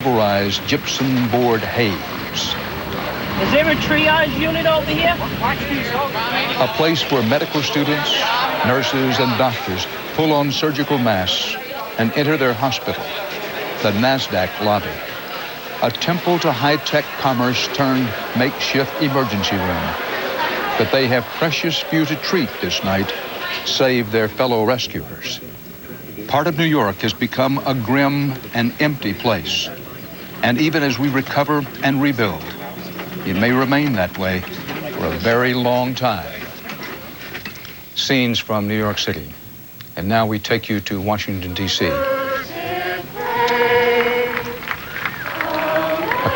Rubberized gypsum board haze. Is there a triage unit over here? A place where medical students, nurses, and doctors pull on surgical masks and enter their hospital, the NASDAQ lobby. A temple to high-tech commerce turned makeshift emergency room. But they have precious few to treat this night, save their fellow rescuers. Part of New York has become a grim and empty place. And even as we recover and rebuild, it may remain that way for a very long time. Scenes from New York City. And now we take you to Washington, D.C. A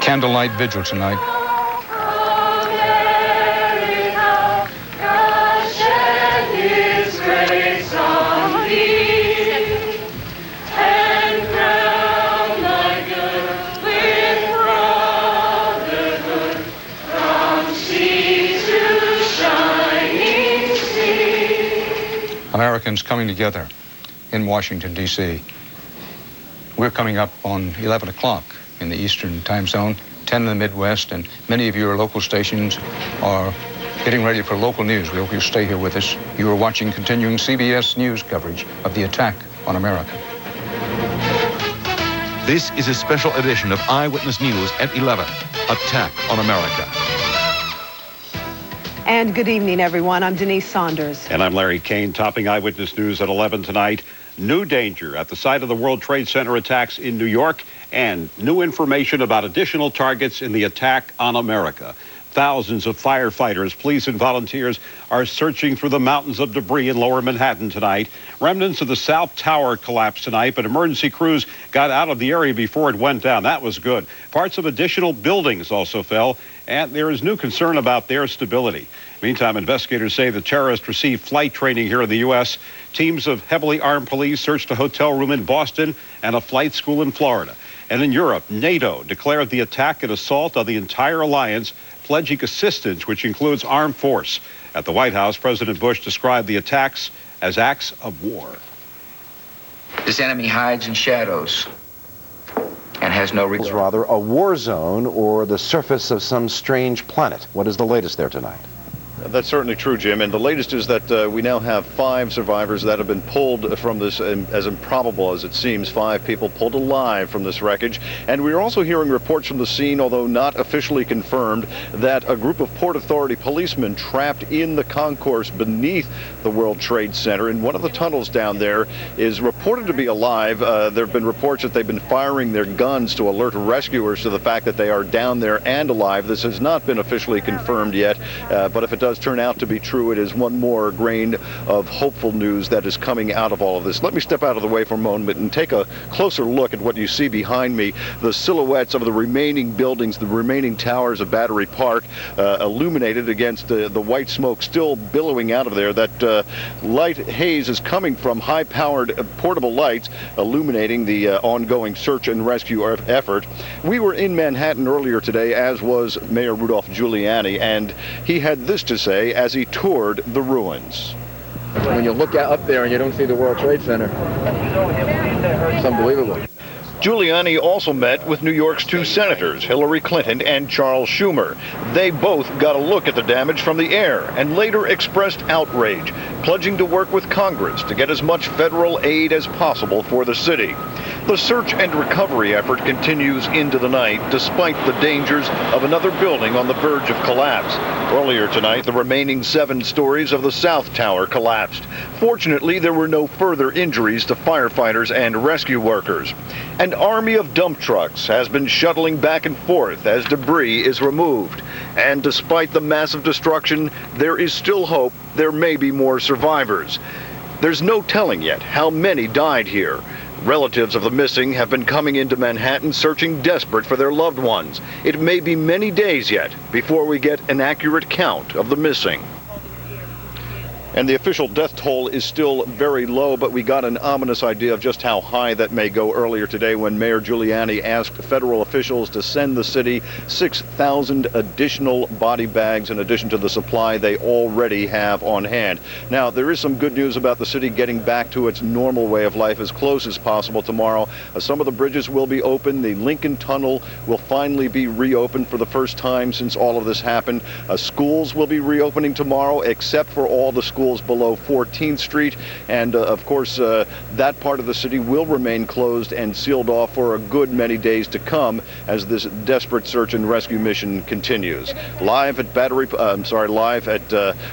candlelight vigil tonight. Americans coming together in Washington, D.C. We're coming up on 11 o'clock in the Eastern time zone, 10 in the Midwest, and many of your local stations are getting ready for local news. We hope you'll stay here with us. You are watching continuing CBS News coverage of the attack on America. This is a special edition of Eyewitness News at 11, Attack on America. And good evening, everyone. I'm Denise Saunders. And I'm Larry Kane, topping Eyewitness News at 11 tonight. New danger at the site of the World Trade Center attacks in New York, and new information about additional targets in the attack on America. Thousands of firefighters, police, and volunteers are searching through the mountains of debris in lower Manhattan tonight. Remnants of the South Tower collapsed tonight, but emergency crews got out of the area before it went down. That was good. Parts of additional buildings also fell, and there is new concern about their stability. Meantime, investigators say the terrorist received flight training here in the U.S. Teams of heavily armed police searched a hotel room in Boston and a flight school in Florida. And in Europe, NATO declared the attack an assault on the entire alliance, pledging assistance, which includes armed force. At the White House, President Bush described the attacks as acts of war. This enemy hides in shadows and has no regard. It's rather a war zone or the surface of some strange planet. What is the latest there tonight? That's certainly true, Jim. And the latest is that we now have 5 survivors that have been pulled from this, as improbable as it seems, 5 people pulled alive from this wreckage. And we're also hearing reports from the scene, although not officially confirmed, that a group of Port Authority policemen trapped in the concourse beneath the World Trade Center in one of the tunnels down there is reported to be alive. There have been reports that they've been firing their guns to alert rescuers to the fact that they are down there and alive. This has not been officially confirmed yet, but if it does turn out to be true, it is one more grain of hopeful news that is coming out of all of this. Let me step out of the way for a moment and take a closer look at what you see behind me, the silhouettes of the remaining buildings, the remaining towers of Battery Park, illuminated against the white smoke still billowing out of there. That light haze is coming from high-powered portable lights illuminating the ongoing search and rescue effort. We were in Manhattan earlier today, as was Mayor Rudolph Giuliani, and he had this to say as he toured the ruins. When you look up there and you don't see the World Trade Center, it's unbelievable. Giuliani also met with New York's 2 senators, Hillary Clinton and Charles Schumer. They both got a look at the damage from the air and later expressed outrage, pledging to work with Congress to get as much federal aid as possible for the city. The search and recovery effort continues into the night, despite the dangers of another building on the verge of collapse. Earlier tonight, the remaining 7 stories of the South Tower collapsed. Fortunately, there were no further injuries to firefighters and rescue workers. An army of dump trucks has been shuttling back and forth as debris is removed. And despite the massive destruction, there is still hope there may be more survivors. There's no telling yet how many died here. Relatives of the missing have been coming into Manhattan searching desperate for their loved ones. It may be many days yet before we get an accurate count of the missing. And the official death toll is still very low, but we got an ominous idea of just how high that may go earlier today when Mayor Giuliani asked federal officials to send the city 6,000 additional body bags in addition to the supply they already have on hand. Now, there is some good news about the city getting back to its normal way of life as close as possible tomorrow. Some of the bridges will be open. The Lincoln Tunnel will finally be reopened for the first time since all of this happened. Schools will be reopening tomorrow, except for all the schools below 14th Street, and of course that part of the city will remain closed and sealed off for a good many days to come as this desperate search and rescue mission continues. Live at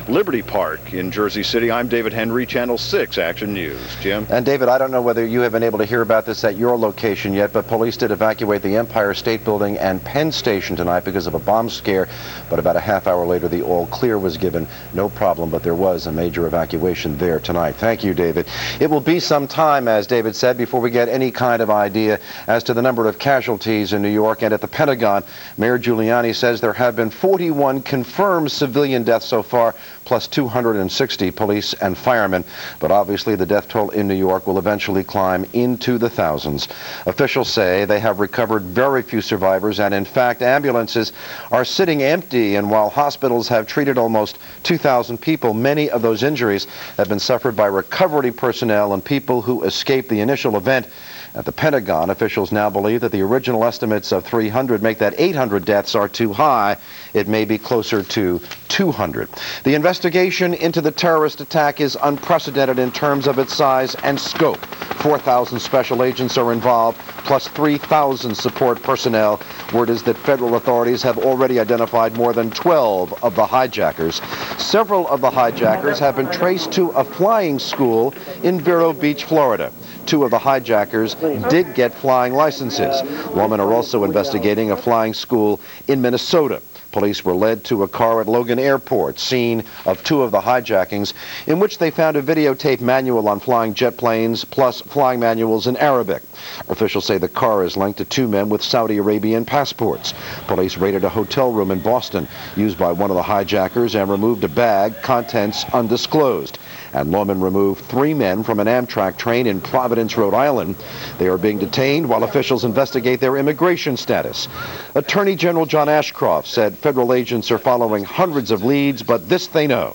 Liberty Park in Jersey City, I'm David Henry, Channel 6 Action News. Jim? And David, I don't know whether you have been able to hear about this at your location yet, but police did evacuate the Empire State Building and Penn Station tonight because of a bomb scare, but about a half hour later the all clear was given. No problem, but there was a major evacuation there tonight. Thank you, David. It will be some time, as David said, before we get any kind of idea as to the number of casualties in New York. And at the Pentagon, Mayor Giuliani says there have been 41 confirmed civilian deaths so far, plus 260 police and firemen. But obviously the death toll in New York will eventually climb into the thousands. Officials say they have recovered very few survivors, and in fact ambulances are sitting empty. And while hospitals have treated almost 2,000 people, many of those injuries have been suffered by recovery personnel and people who escaped the initial event. At the Pentagon, officials now believe that the original estimates of 300 make that 800 deaths are too high. It may be closer to 200. The investigation into the terrorist attack is unprecedented in terms of its size and scope. 4,000 special agents are involved, plus 3,000 support personnel. Word is that federal authorities have already identified more than 12 of the hijackers. Several of the hijackers have been traced to a flying school in Vero Beach, Florida. 2 of the hijackers did get flying licenses. Lawmen are also investigating a flying school in Minnesota. Police were led to a car at Logan Airport, scene of 2 of the hijackings, in which they found a videotape manual on flying jet planes, plus flying manuals in Arabic. Officials say the car is linked to 2 men with Saudi Arabian passports. Police raided a hotel room in Boston used by one of the hijackers and removed a bag, contents undisclosed. And lawmen removed 3 men from an Amtrak train in Providence, Rhode Island. They are being detained while officials investigate their immigration status. Attorney General John Ashcroft said federal agents are following hundreds of leads, but this they know.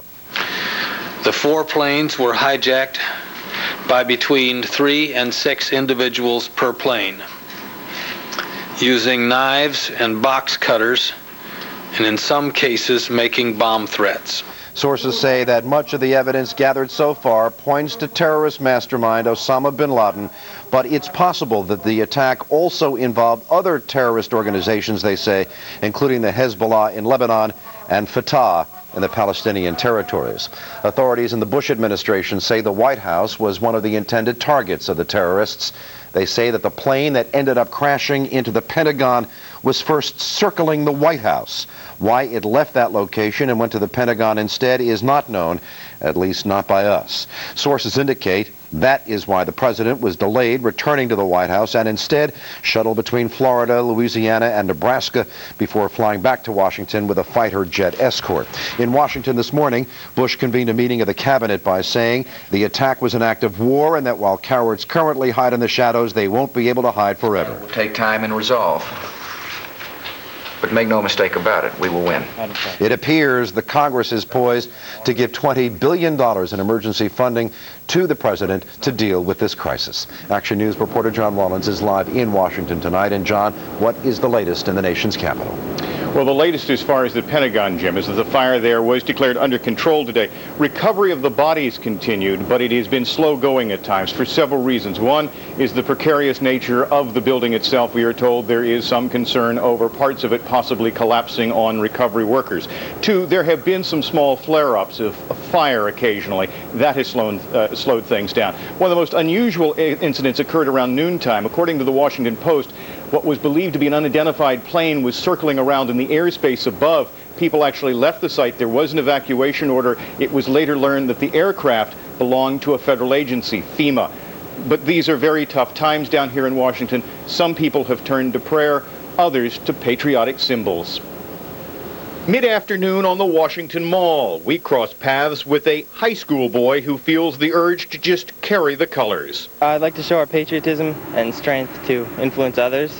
The 4 planes were hijacked by between 3 and 6 individuals per plane, using knives and box cutters, and in some cases making bomb threats. Sources say that much of the evidence gathered so far points to terrorist mastermind Osama bin Laden, but it's possible that the attack also involved other terrorist organizations, they say, including the Hezbollah in Lebanon and Fatah in the Palestinian territories. Authorities in the Bush administration say the White House was one of the intended targets of the terrorists. They say that the plane that ended up crashing into the Pentagon was first circling the White House. Why it left that location and went to the Pentagon instead is not known, at least not by us. Sources indicate that is why the president was delayed returning to the White House and instead shuttled between Florida, Louisiana, and Nebraska before flying back to Washington with a fighter jet escort. In Washington this morning, Bush convened a meeting of the cabinet by saying the attack was an act of war and that while cowards currently hide in the shadows, they won't be able to hide forever. It will take time and resolve. But make no mistake about it, we will win. It appears the Congress is poised to give $20 billion in emergency funding to the president to deal with this crisis. Action News reporter John Wallens is live in Washington tonight. And John, what is the latest in the nation's capital? Well, the latest as far as the Pentagon, Jim, is that the fire there was declared under control today. Recovery of the bodies continued, but it has been slow going at times for several reasons. One is the precarious nature of the building itself. We are told there is some concern over parts of it possibly collapsing on recovery workers. 2, there have been some small flare-ups of fire occasionally. That has slowed things down. One of the most unusual incidents occurred around noontime. According to the Washington Post, what was believed to be an unidentified plane was circling around in the airspace above. People actually left the site. There was an evacuation order. It was later learned that the aircraft belonged to a federal agency, FEMA. But these are very tough times down here in Washington. Some people have turned to prayer, others to patriotic symbols. Mid-afternoon on the Washington Mall, we cross paths with a high school boy who feels the urge to just carry the colors. I'd like to show our patriotism and strength to influence others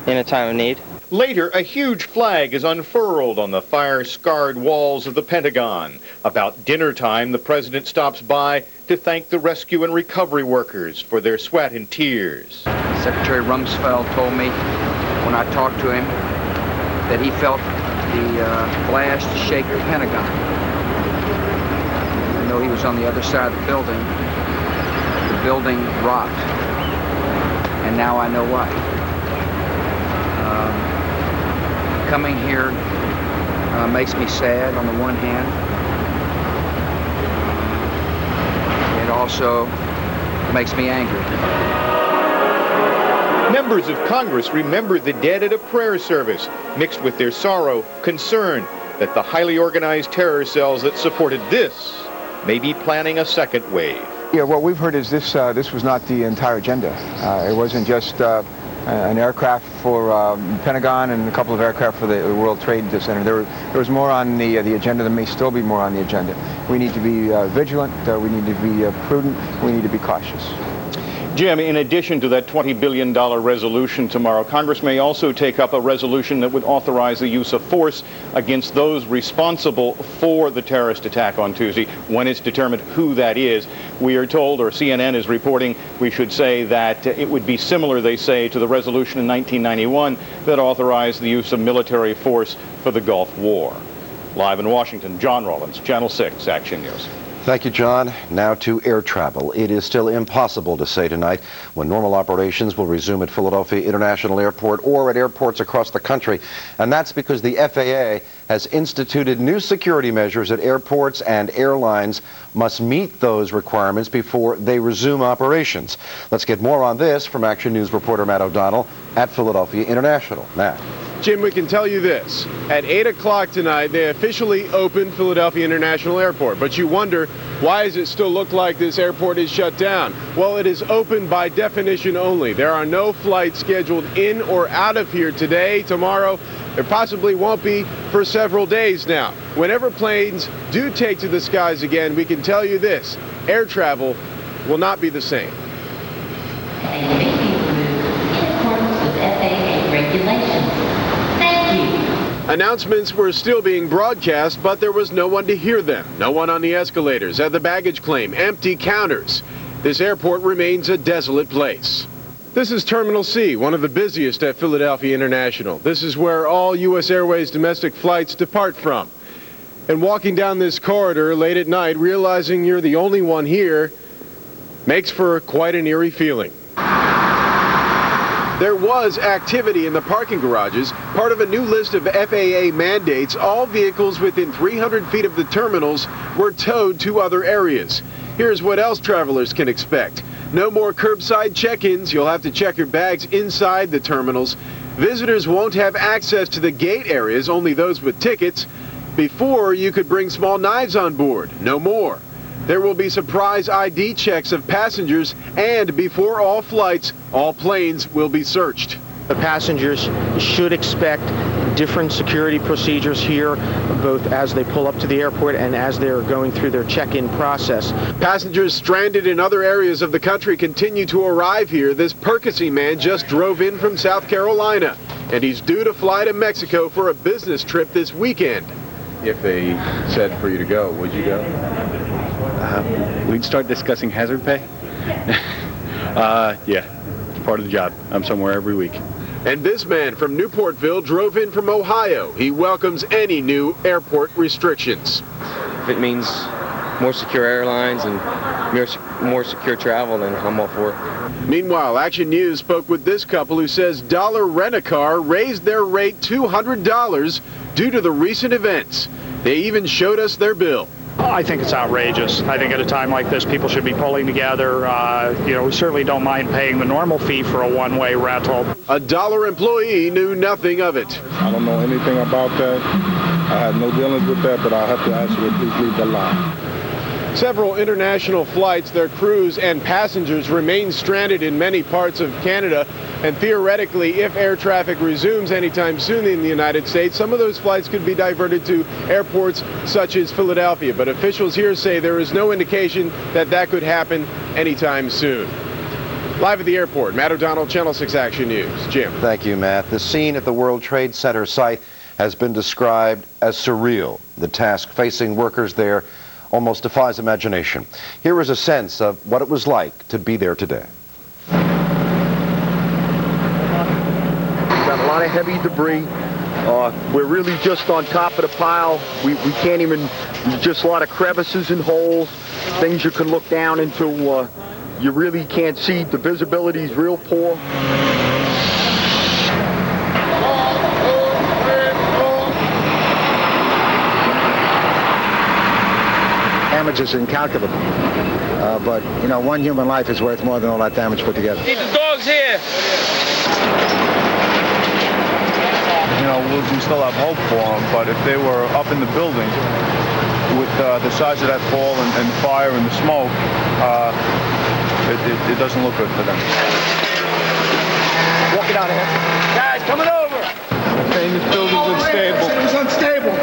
in a time of need. Later, a huge flag is unfurled on the fire-scarred walls of the Pentagon. About dinner time, the president stops by to thank the rescue and recovery workers for their sweat and tears. Secretary Rumsfeld told me when I talked to him that he felt the blast shake the Pentagon. I know he was on the other side of the building rocked, and now I know why. Coming here makes me sad on the one hand. It also makes me angry. Members of Congress remember the dead at a prayer service, mixed with their sorrow, concern that the highly organized terror cells that supported this may be planning a second wave. Yeah, what we've heard is this was not the entire agenda. It wasn't just an aircraft for Pentagon and a couple of aircraft for the World Trade Center. There was more on the agenda. There may still be more on the agenda. We need to be vigilant. We need to be prudent. We need to be cautious. Jim, in addition to that $20 billion resolution tomorrow, Congress may also take up a resolution that would authorize the use of force against those responsible for the terrorist attack on Tuesday, when it's determined who that is. We are told, or CNN is reporting, we should say that it would be similar, they say, to the resolution in 1991 that authorized the use of military force for the Gulf War. Live in Washington, John Rollins, Channel 6 Action News. Thank you, John. Now to air travel. It is still impossible to say tonight when normal operations will resume at Philadelphia International Airport or at airports across the country. And that's because the FAA has instituted new security measures at airports, and airlines must meet those requirements before they resume operations. Let's get more on this from Action News reporter Matt O'Donnell at Philadelphia International. Matt. Jim, we can tell you this. At 8 o'clock tonight, they officially opened Philadelphia International Airport. But you wonder, why does it still look like this airport is shut down? Well, it is open by definition only. There are no flights scheduled in or out of here today, tomorrow. There possibly won't be for several days now. Whenever planes do take to the skies again, we can tell you this. Air travel will not be the same. In accordance with FAA regulations. Announcements were still being broadcast, but there was no one to hear them. No one on the escalators, at the baggage claim, empty counters. This airport remains a desolate place. This is Terminal C, one of the busiest at Philadelphia International. This is where all U.S. Airways domestic flights depart from. And walking down this corridor late at night, realizing you're the only one here, makes for quite an eerie feeling. There was activity in the parking garages, part of a new list of FAA mandates. All vehicles within 300 feet of the terminals were towed to other areas. Here's what else travelers can expect. No more curbside check-ins. You'll have to check your bags inside the terminals. Visitors won't have access to the gate areas, only those with tickets. Before, you could bring small knives on board. No more. There will be surprise ID checks of passengers, and before all flights, all planes will be searched. The passengers should expect different security procedures here, both as they pull up to the airport and as they're going through their check-in process. Passengers stranded in other areas of the country continue to arrive here. This Percy man just drove in from South Carolina, and he's due to fly to Mexico for a business trip this weekend. If they said for you to go, would you go? We'd start discussing hazard pay. Yeah, it's part of the job. I'm somewhere every week. And this man from Newportville drove in from Ohio. He welcomes any new airport restrictions. If it means more secure airlines and more secure travel, then I'm all for it. Meanwhile, Action News spoke with this couple who says Dollar Rent-A-Car raised their rate $200 due to the recent events. They even showed us their bill. I think it's outrageous. I think at a time like this, people should be pulling together. We certainly don't mind paying the normal fee for a one-way rental. A Dollar employee knew nothing of it. I don't know anything about that. I have no dealings with that, but I have to ask you to please leave the line. Several international flights, their crews and passengers remain stranded in many parts of Canada. And theoretically, if air traffic resumes anytime soon in the United States, some of those flights could be diverted to airports such as Philadelphia. But officials here say there is no indication that that could happen anytime soon. Live at the airport, Matt O'Donnell, Channel 6 Action News. Jim. Thank you, Matt. The scene at the World Trade Center site has been described as surreal. The task facing workers there almost defies imagination. Here is a sense of what it was like to be there today. Got a lot of heavy debris. We're really just on top of the pile. We can't even, just a lot of crevices and holes, things you can look down into. You really can't see. The visibility is real poor. Damage is incalculable. But, you know, one human life is worth more than all that damage put together. Need the dogs here. You know, we still have hope for them, but if they were up in the building with the size of that fall and fire and the smoke, it doesn't look good for them. Walking out of here. Guys, coming over. Saying this building's unstable. It was unstable.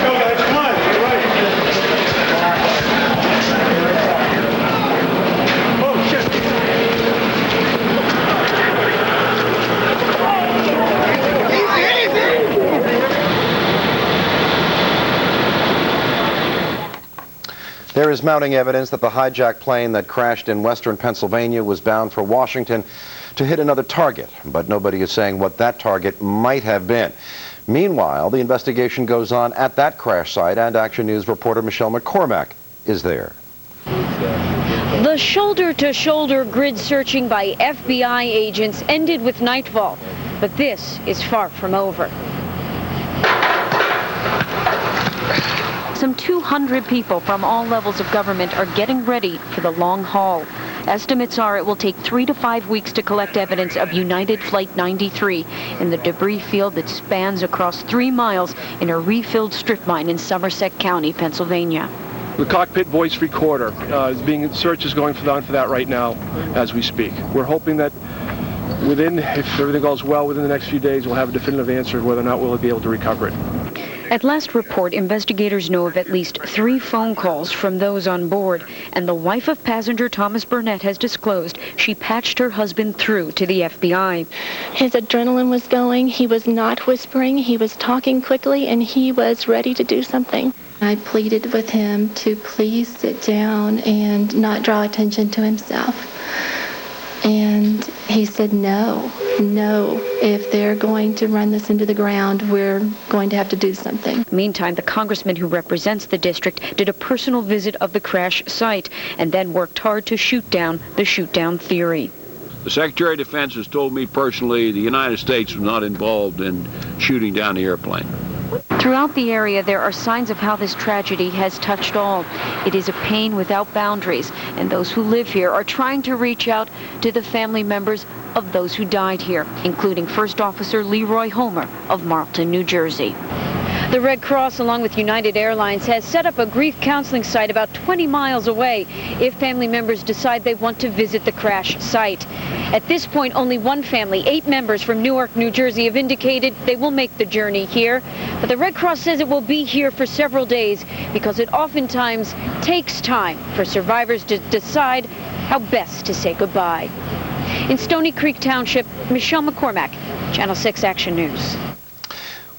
Go, guys, come on. You're right. Oh, shit. There is mounting evidence that the hijacked plane that crashed in western Pennsylvania was bound for Washington to hit another target, but nobody is saying what that target might have been. Meanwhile, the investigation goes on at that crash site, and Action News reporter Michelle McCormack is there. The shoulder-to-shoulder grid searching by FBI agents ended with nightfall, but this is far from over. Some 200 people from all levels of government are getting ready for the long haul. Estimates are it will take 3 to 5 weeks to collect evidence of United Flight 93 in the debris field that spans across 3 miles in a refilled strip mine in Somerset County, Pennsylvania. The cockpit voice recorder search is going on for that right now as we speak. We're hoping that if everything goes well, within the next few days, we'll have a definitive answer whether or not we'll be able to recover it. At last report, investigators know of at least 3 phone calls from those on board, and the wife of passenger Thomas Burnett has disclosed she patched her husband through to the FBI. His adrenaline was going. He was not whispering. He was talking quickly, and he was ready to do something. I pleaded with him to please sit down and not draw attention to himself. And he said, no, if they're going to run this into the ground, we're going to have to do something. Meantime, the congressman who represents the district did a personal visit of the crash site and then worked hard to shoot down the shoot-down theory. The Secretary of Defense has told me personally the United States was not involved in shooting down the airplane. Throughout the area, there are signs of how this tragedy has touched all. It is a pain without boundaries, and those who live here are trying to reach out to the family members of those who died here, including First Officer Leroy Homer of Marlton, New Jersey. The Red Cross, along with United Airlines, has set up a grief counseling site about 20 miles away if family members decide they want to visit the crash site. At this point, only one family, 8 members from Newark, New Jersey, have indicated they will make the journey here. But the Red Cross says it will be here for several days because it oftentimes takes time for survivors to decide how best to say goodbye. In Stony Creek Township, Michelle McCormack, Channel 6 Action News.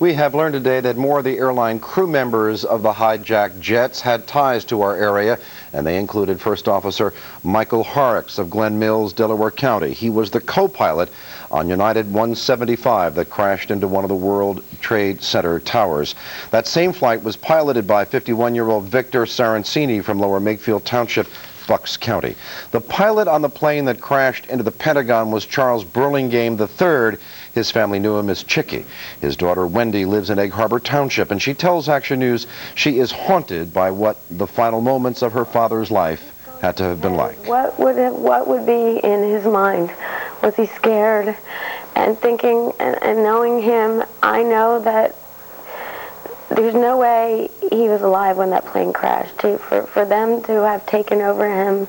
We have learned today that more of the airline crew members of the hijacked jets had ties to our area, and they included First Officer Michael Horrocks of Glen Mills, Delaware County. He was the co-pilot on United 175 that crashed into one of the World Trade Center towers. That same flight was piloted by 51-year-old Victor Sarancini from Lower Makefield Township, Bucks County. The pilot on the plane that crashed into the Pentagon was Charles Burlingame III. His family knew him as Chicky. His daughter Wendy lives in Egg Harbor Township, and she tells Action News she is haunted by what the final moments of her father's life had to have been like. What would be in his mind? Was he scared? And thinking and knowing him, I know that there's no way he was alive when that plane crashed. For them to have taken over him,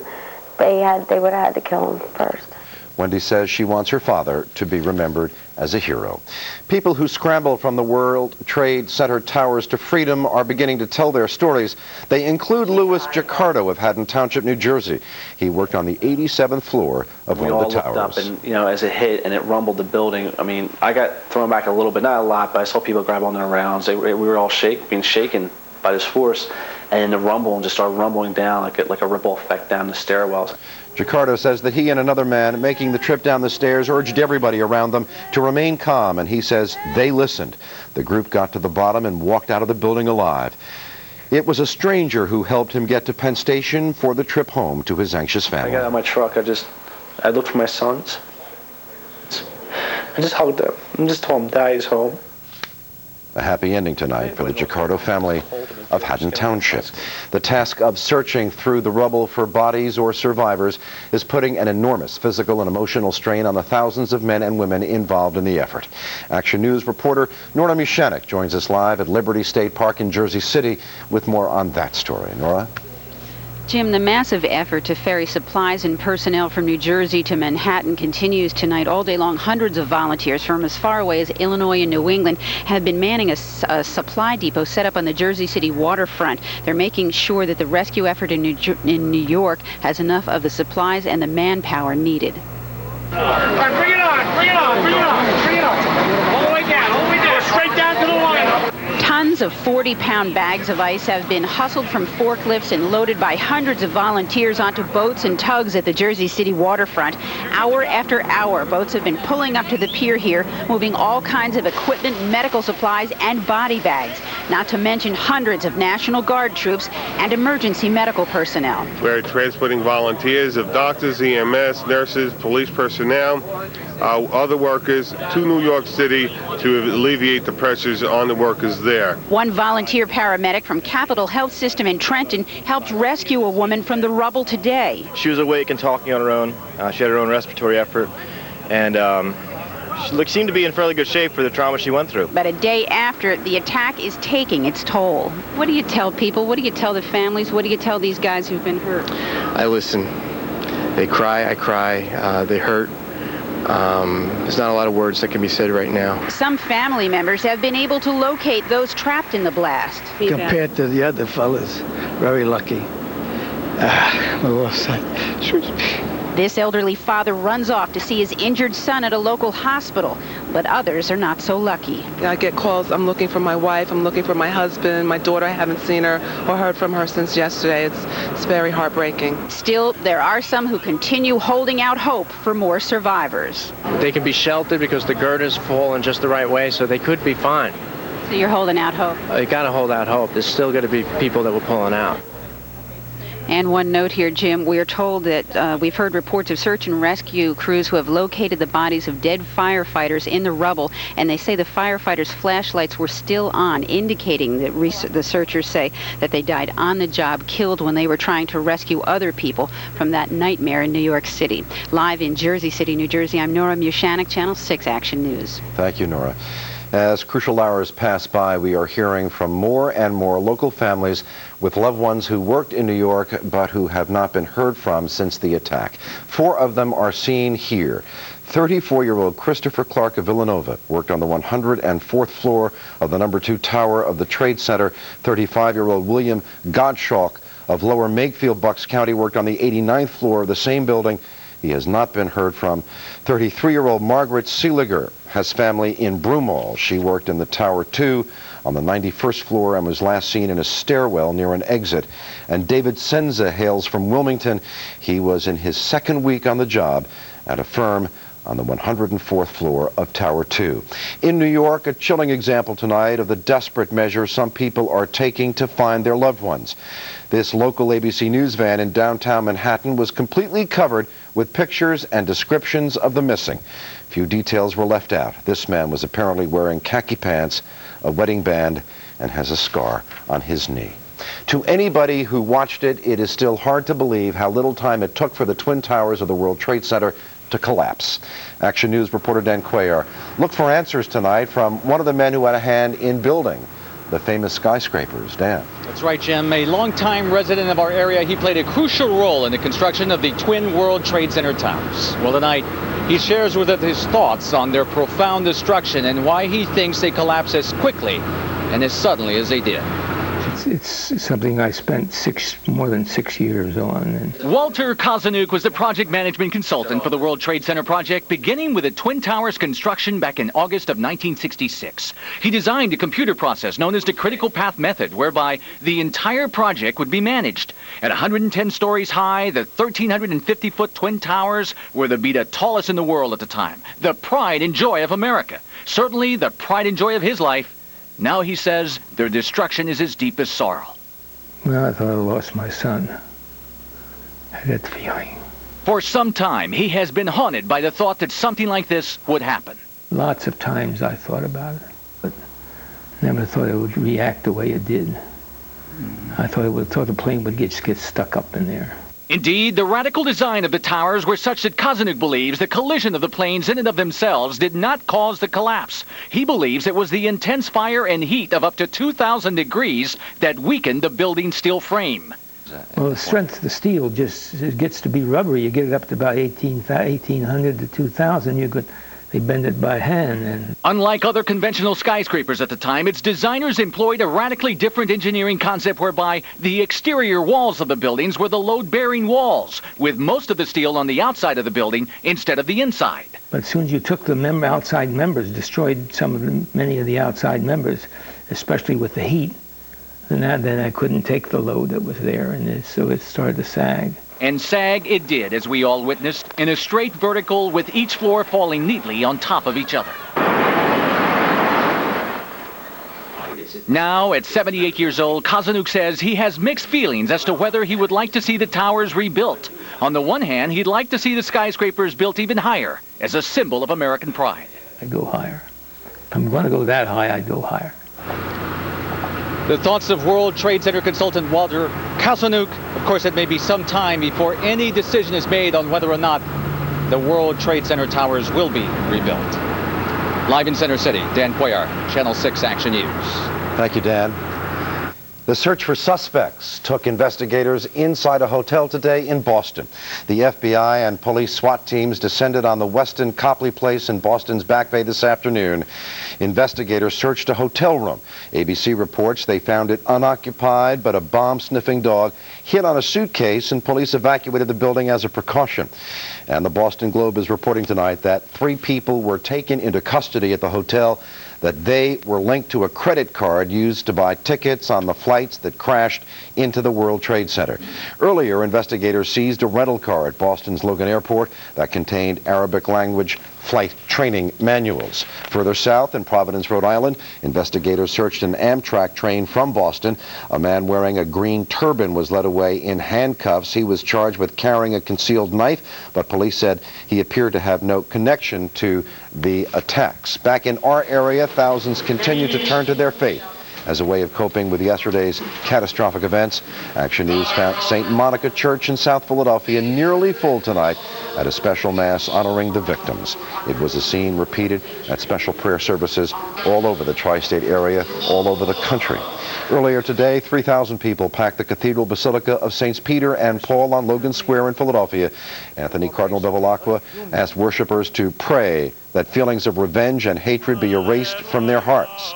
they would have had to kill him first. Wendy says she wants her father to be remembered as a hero. People who scrambled from the World Trade Center towers to freedom are beginning to tell their stories. They include Louis Giaccardo of Haddon Township, New Jersey. He worked on the 87th floor of one of the towers. We all looked up and, as it hit and it rumbled the building, I mean, I got thrown back a little bit, not a lot, but I saw people grab on their rounds. We were all being shaken by this force, and the rumble just started rumbling down like a ripple effect down the stairwells. Giaccardo says that he and another man making the trip down the stairs urged everybody around them to remain calm, and he says they listened. The group got to the bottom and walked out of the building alive. It was a stranger who helped him get to Penn Station for the trip home to his anxious family. I got out of my truck. I looked for my sons. I just hugged them and just told them Daddy's home. A happy ending tonight for the Giaccardo family of Haddon Township. The task of searching through the rubble for bodies or survivors is putting an enormous physical and emotional strain on the thousands of men and women involved in the effort. Action News reporter Nora Mushanek joins us live at Liberty State Park in Jersey City with more on that story. Nora? Jim, the massive effort to ferry supplies and personnel from New Jersey to Manhattan continues tonight. All day long, hundreds of volunteers from as far away as Illinois and New England have been manning a supply depot set up on the Jersey City waterfront. They're making sure that the rescue effort in New York has enough of the supplies and the manpower needed. All right, bring it on, bring it on, bring it on, bring it on. All the way down, straight down to the line. Tons of 40-pound bags of ice have been hustled from forklifts and loaded by hundreds of volunteers onto boats and tugs at the Jersey City waterfront. Hour after hour, boats have been pulling up to the pier here, moving all kinds of equipment, medical supplies, and body bags, not to mention hundreds of National Guard troops and emergency medical personnel. We're transporting volunteers of doctors, EMS, nurses, police personnel, other workers to New York City to alleviate the pressures on the workers there. One volunteer paramedic from Capital Health System in Trenton helped rescue a woman from the rubble today. She was awake and talking on her own. She had her own respiratory effort, and she seemed to be in fairly good shape for the trauma she went through. But a day after, the attack is taking its toll. What do you tell people? What do you tell the families? What do you tell these guys who've been hurt? I listen. They cry, I cry, they hurt. There's not a lot of words that can be said right now. Some family members have been able to locate those trapped in the blast. Compared to the other fellas, very lucky. This elderly father runs off to see his injured son at a local hospital, but others are not so lucky. I get calls, I'm looking for my wife, I'm looking for my husband, my daughter, I haven't seen her or heard from her since yesterday. It's very heartbreaking. Still, there are some who continue holding out hope for more survivors. They can be sheltered because the girders fall in just the right way, so they could be fine. So you're holding out hope? You gotta hold out hope. There's still gonna be people that we're pulling out. And one note here, Jim, we're told that we've heard reports of search and rescue crews who have located the bodies of dead firefighters in the rubble, and they say the firefighters' flashlights were still on, indicating that the searchers say that they died on the job, killed when they were trying to rescue other people from that nightmare in New York City. Live in Jersey City, New Jersey, I'm Nora Mushanek, Channel 6 Action News. Thank you, Nora. As crucial hours pass by, we are hearing from more and more local families with loved ones who worked in New York but who have not been heard from since the attack. 4 of them are seen here. 34-year-old Christopher Clark of Villanova worked on the 104th floor of the No. 2 tower of the Trade Center. 35-year-old William Gottschalk of Lower Makefield, Bucks County, worked on the 89th floor of the same building. He has not been heard from. 33-year-old Margaret Seeliger has family in Broomall. She worked in the Tower 2 on the 91st floor and was last seen in a stairwell near an exit. And David Senza hails from Wilmington. He was in his 2nd week on the job at a firm on the 104th floor of Tower 2. In New York, a chilling example tonight of the desperate measures some people are taking to find their loved ones. This local ABC News van in downtown Manhattan was completely covered with pictures and descriptions of the missing. Few details were left out. This man was apparently wearing khaki pants, a wedding band, and has a scar on his knee. To anybody who watched it, it is still hard to believe how little time it took for the Twin Towers of the World Trade Center to collapse. Action News reporter Dan Cuellar looked for answers tonight from one of the men who had a hand in building the famous skyscrapers. Dan. That's right, Jim. A longtime resident of our area, he played a crucial role in the construction of the twin World Trade Center towers. Well, tonight, he shares with us his thoughts on their profound destruction and why he thinks they collapsed as quickly and as suddenly as they did. It's something I spent more than 6 years on. And Walter Kozanuk was the project management consultant for the World Trade Center project, beginning with the Twin Towers construction back in August of 1966. He designed a computer process known as the critical path method, whereby the entire project would be managed. At 110 stories high, the 1,350-foot Twin Towers were the tallest in the world at the time. The pride and joy of America. Certainly the pride and joy of his life. Now he says their destruction is his deepest sorrow. Well, I thought I lost my son. I had that feeling. For some time, he has been haunted by the thought that something like this would happen. Lots of times I thought about it, but never thought it would react the way it did. I thought the plane would get stuck up in there. Indeed, the radical design of the towers were such that Kozanuk believes the collision of the planes in and of themselves did not cause the collapse. He believes it was the intense fire and heat of up to 2,000 degrees that weakened the building's steel frame. Well, the strength of the steel it gets to be rubbery. You get it up to about 1,800 to 2,000. They bend it by hand. And unlike other conventional skyscrapers at the time, its designers employed a radically different engineering concept whereby the exterior walls of the buildings were the load-bearing walls, with most of the steel on the outside of the building instead of the inside. But as soon as you took the outside members, destroyed many of the outside members, especially with the heat, then I couldn't take the load that was there, and so it started to sag. And sag it did, as we all witnessed, in a straight vertical with each floor falling neatly on top of each other. Now, at 78 years old, Kozanuk says he has mixed feelings as to whether he would like to see the towers rebuilt. On the one hand, he'd like to see the skyscrapers built even higher, as a symbol of American pride. I'd go higher. If I'm going to go that high, I'd go higher. The thoughts of World Trade Center consultant Walter Kozanuk. Of course, it may be some time before any decision is made on whether or not the World Trade Center towers will be rebuilt. Live in Center City, Dan Cuellar, Channel 6 Action News. Thank you, Dan. The search for suspects took investigators inside a hotel today in Boston. The FBI and police SWAT teams descended on the Westin Copley Place in Boston's Back Bay this afternoon. Investigators searched a hotel room. ABC reports they found it unoccupied, but a bomb-sniffing dog hit on a suitcase, and police evacuated the building as a precaution. And the Boston Globe is reporting tonight that 3 people were taken into custody at the hotel, that they were linked to a credit card used to buy tickets on the flights that crashed into the World Trade Center. Earlier, investigators seized a rental car at Boston's Logan Airport that contained Arabic language flight training manuals. Further south in Providence, Rhode Island, investigators searched an Amtrak train from Boston. A man wearing a green turban was led away in handcuffs. He was charged with carrying a concealed knife, but police said he appeared to have no connection to the attacks. Back in our area, thousands continue to turn to their faith as a way of coping with yesterday's catastrophic events. Action News found St. Monica Church in South Philadelphia nearly full tonight at a special mass honoring the victims. It was a scene repeated at special prayer services all over the tri-state area, all over the country. Earlier today, 3,000 people packed the Cathedral Basilica of Saints Peter and Paul on Logan Square in Philadelphia. Anthony Cardinal Bevilacqua asked worshipers to pray that feelings of revenge and hatred be erased from their hearts.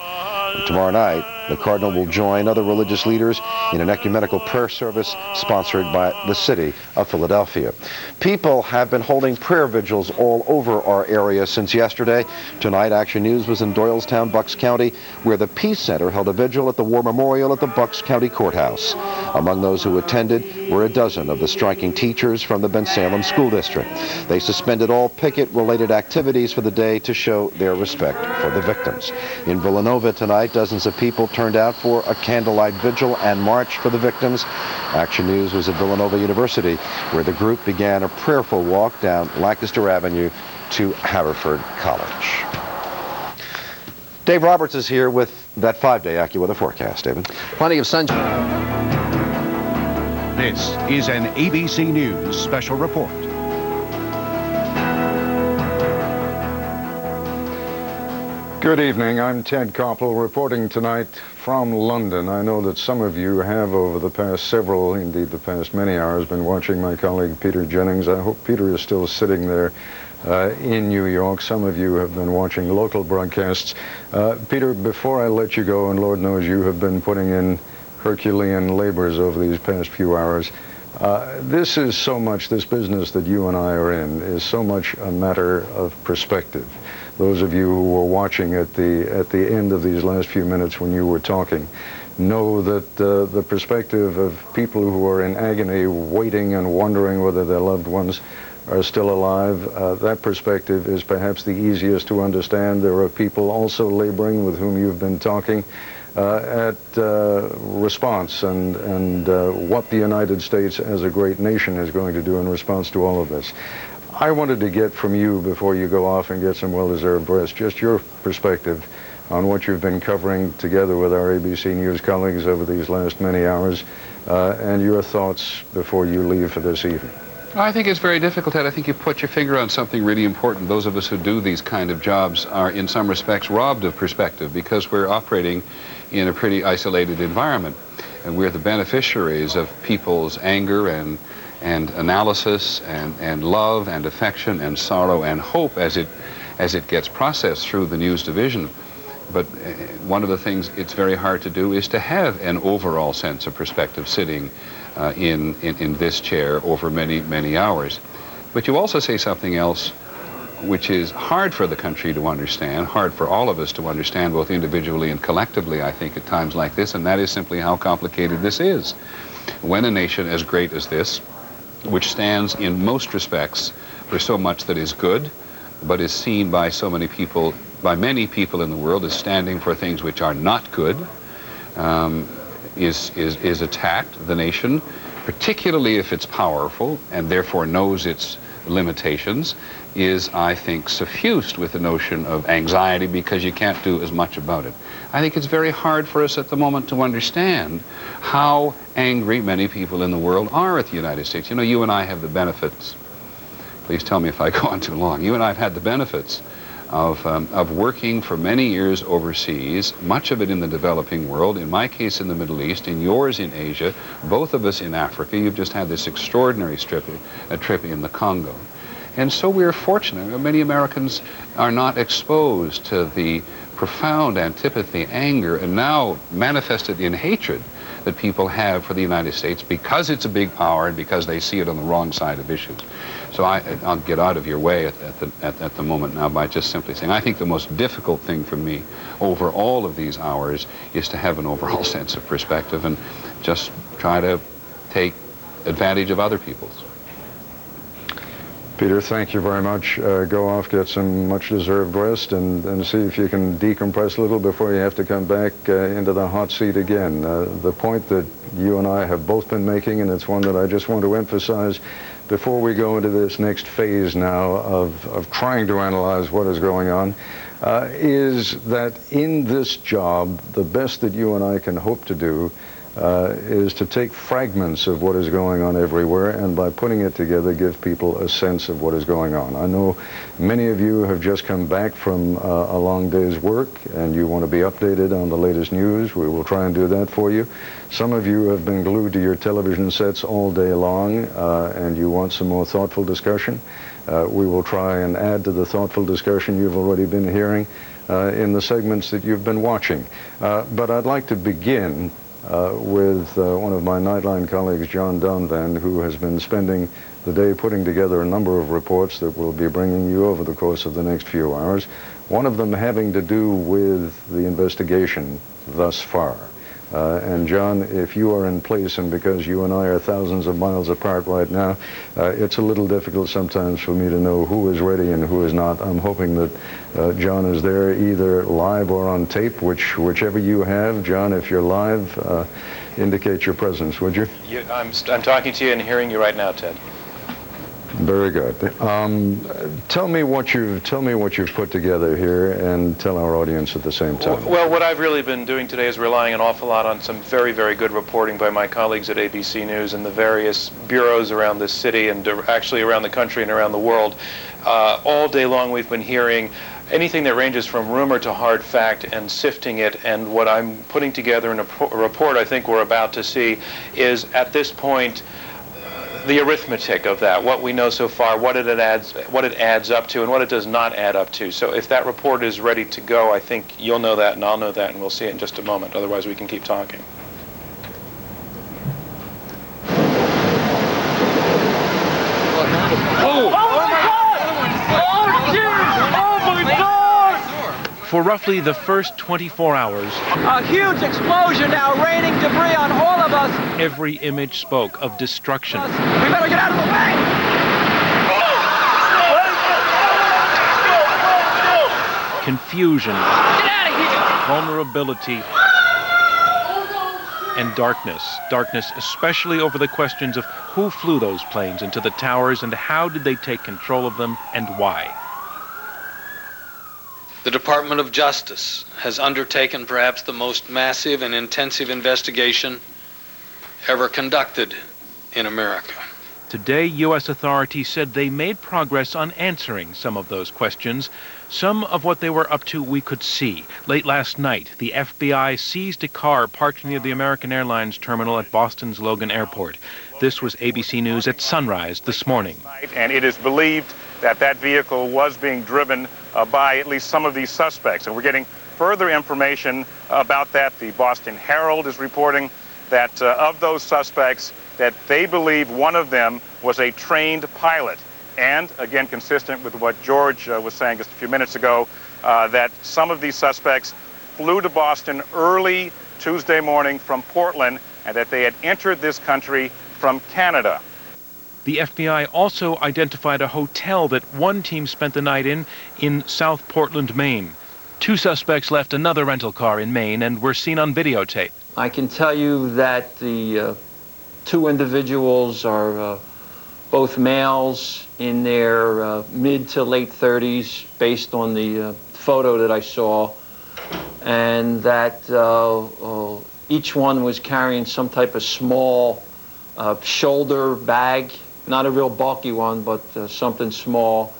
Tomorrow night, the Cardinal will join other religious leaders in an ecumenical prayer service sponsored by the city of Philadelphia. People have been holding prayer vigils all over our area since yesterday. Tonight, Action News was in Doylestown, Bucks County, where the Peace Center held a vigil at the War Memorial at the Bucks County Courthouse. Among those who attended were a dozen of the striking teachers from the Bensalem School District. They suspended all picket-related activities for the day to show their respect for the victims. In Villanova tonight, dozens of people turned out for a candlelight vigil and march for the victims. Action News was at Villanova University, where the group began a prayerful walk down Lancaster Avenue to Haverford College. Dave Roberts is here with that 5-day AccuWeather forecast. David? Plenty of sunshine. This is an ABC News special report. Good evening. I'm Ted Koppel reporting tonight from London. I know that some of you have over the past several, indeed the past many hours, been watching my colleague Peter Jennings. I hope Peter is still sitting there in New York. Some of you have been watching local broadcasts. Peter, before I let you go, and Lord knows you have been putting in Herculean labors over these past few hours, this is so much, this business that you and I are in is so much a matter of perspective. Those of you who were watching at the end of these last few minutes when you were talking know that the perspective of people who are in agony, waiting and wondering whether their loved ones are still alive, that perspective is perhaps the easiest to understand. There are people also laboring with whom you've been talking at response and what the United States as a great nation is going to do in response to all of this. I wanted to get from you, before you go off and get some well-deserved rest, just your perspective on what you've been covering together with our ABC News colleagues over these last many hours, and your thoughts before you leave for this evening. I think it's very difficult, Ted. I think you put your finger on something really important. Those of us who do these kind of jobs are, in some respects, robbed of perspective because we're operating in a pretty isolated environment. And we're the beneficiaries of people's anger and analysis and love and affection and sorrow and hope as it gets processed through the news division. But one of the things it's very hard to do is to have an overall sense of perspective sitting in this chair over many, many hours. But you also say something else which is hard for the country to understand, hard for all of us to understand, both individually and collectively, I think, at times like this, and that is simply how complicated this is. When a nation as great as this, which stands in most respects for so much that is good, but is seen by so many people, by many people in the world, as standing for things which are not good, is attacked, the nation, particularly if it's powerful and therefore knows its limitations, is, I think, suffused with the notion of anxiety because you can't do as much about it. I think it's very hard for us at the moment to understand how angry many people in the world are at the United States. You know, you and I have the benefits. Please tell me if I go on too long. You and I have had the benefits of working for many years overseas, much of it in the developing world, in my case in the Middle East, in yours in Asia, both of us in Africa. You've just had this extraordinary trip in the Congo. And so we're fortunate. Many Americans are not exposed to the profound antipathy, anger, and now manifested in hatred that people have for the United States because it's a big power and because they see it on the wrong side of issues. So I'll get out of your way at the moment now by just simply saying I think the most difficult thing for me over all of these hours is to have an overall sense of perspective and just try to take advantage of other people's. Peter, thank you very much. Go off, get some much-deserved rest, and see if you can decompress a little before you have to come back into the hot seat again. The point that you and I have both been making, and it's one that I just want to emphasize before we go into this next phase now of trying to analyze what is going on, is that in this job, the best that you and I can hope to do is to take fragments of what is going on everywhere and by putting it together give people a sense of what is going on. I know many of you have just come back from a long day's work and you want to be updated on the latest news. We will try and do that for you. Some of you have been glued to your television sets all day long and you want some more thoughtful discussion. We will try and add to the thoughtful discussion you've already been hearing in the segments that you've been watching. But I'd like to begin with one of my Nightline colleagues, John Donvan, who has been spending the day putting together a number of reports that we'll be bringing you over the course of the next few hours, one of them having to do with the investigation thus far. And John, if you are in place, and because you and I are thousands of miles apart right now, it's a little difficult sometimes for me to know who is ready and who is not. I'm hoping that John is there either live or on tape, whichever you have. John, if you're live, indicate your presence, would you? I'm talking to you and hearing you right now, Ted. Very good. Tell me what you've put together here, and tell our audience at the same time. Well, what I've really been doing today is relying an awful lot on some very, very good reporting by my colleagues at ABC News and the various bureaus around this city and actually around the country and around the world. All day long we've been hearing anything that ranges from rumor to hard fact and sifting it, and what I'm putting together in a report I think we're about to see is, at this point, the arithmetic of that, what we know so far, what it adds up to, and what it does not add up to. So if that report is ready to go, I think you'll know that and I'll know that, and we'll see it in just a moment. Otherwise, we can keep talking. For roughly the first 24 hours, a huge explosion now, raining debris on all of us. Every image spoke of destruction. We better get out of the way! Confusion, vulnerability, and darkness. Darkness especially over the questions of who flew those planes into the towers and how did they take control of them and why. The Department of Justice has undertaken perhaps the most massive and intensive investigation ever conducted in America. Today, U.S. authorities said they made progress on answering some of those questions. Some of what they were up to we could see. Late last night, the FBI seized a car parked near the American Airlines terminal at Boston's Logan Airport. This was ABC News at sunrise this morning. And it is believed that that vehicle was being driven by at least some of these suspects. And we're getting further information about that. The Boston Herald is reporting that of those suspects, that they believe one of them was a trained pilot. And again, consistent with what George was saying just a few minutes ago, that some of these suspects flew to Boston early Tuesday morning from Portland, and that they had entered this country from Canada. The FBI also identified a hotel that one team spent the night in South Portland, Maine. Two suspects left another rental car in Maine and were seen on videotape. I can tell you that the two individuals are both males in their mid to late 30s, based on the photo that I saw, and that each one was carrying some type of small shoulder bag. Not a real bulky one, but something small.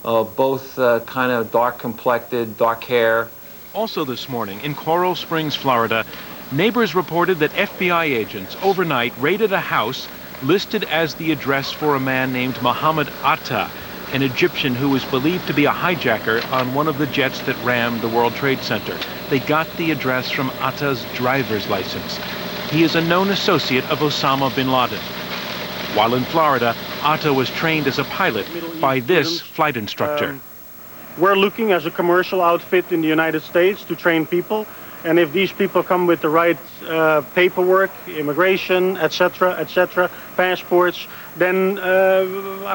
Both kind of dark complected, dark hair. Also this morning in Coral Springs, Florida, neighbors reported that FBI agents overnight raided a house listed as the address for a man named Mohammed Atta, an Egyptian who was believed to be a hijacker on one of the jets that rammed the World Trade Center. They got the address from Atta's driver's license. He is a known associate of Osama bin Laden. While in Florida, Atta was trained as a pilot by this flight instructor. We're looking as a commercial outfit in the United States to train people, and if these people come with the right paperwork, immigration, etc., passports, then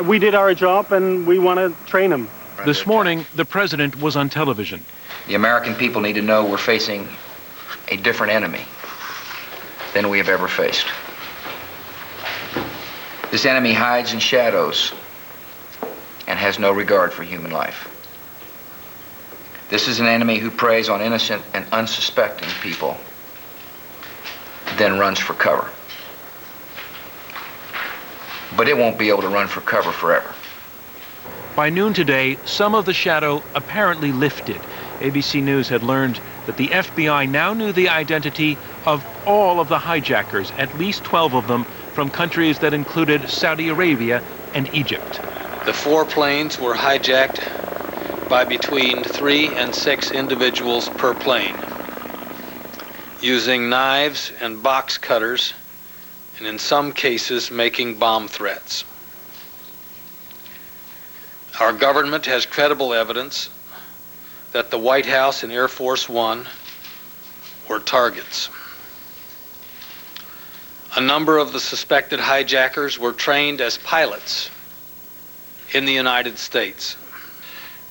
we did our job and we want to train them. This morning, the president was on television. The American people need to know we're facing a different enemy than we have ever faced. This enemy hides in shadows and has no regard for human life. This is an enemy who preys on innocent and unsuspecting people, then runs for cover. But it won't be able to run for cover forever. By noon today, some of the shadow apparently lifted. ABC News had learned that the FBI now knew the identity of all of the hijackers, at least 12 of them, from countries that included Saudi Arabia and Egypt. The 4 planes were hijacked by between 3 and 6 individuals per plane, using knives and box cutters, and in some cases making bomb threats. Our government has credible evidence that the White House and Air Force One were targets. A number of the suspected hijackers were trained as pilots in the United States.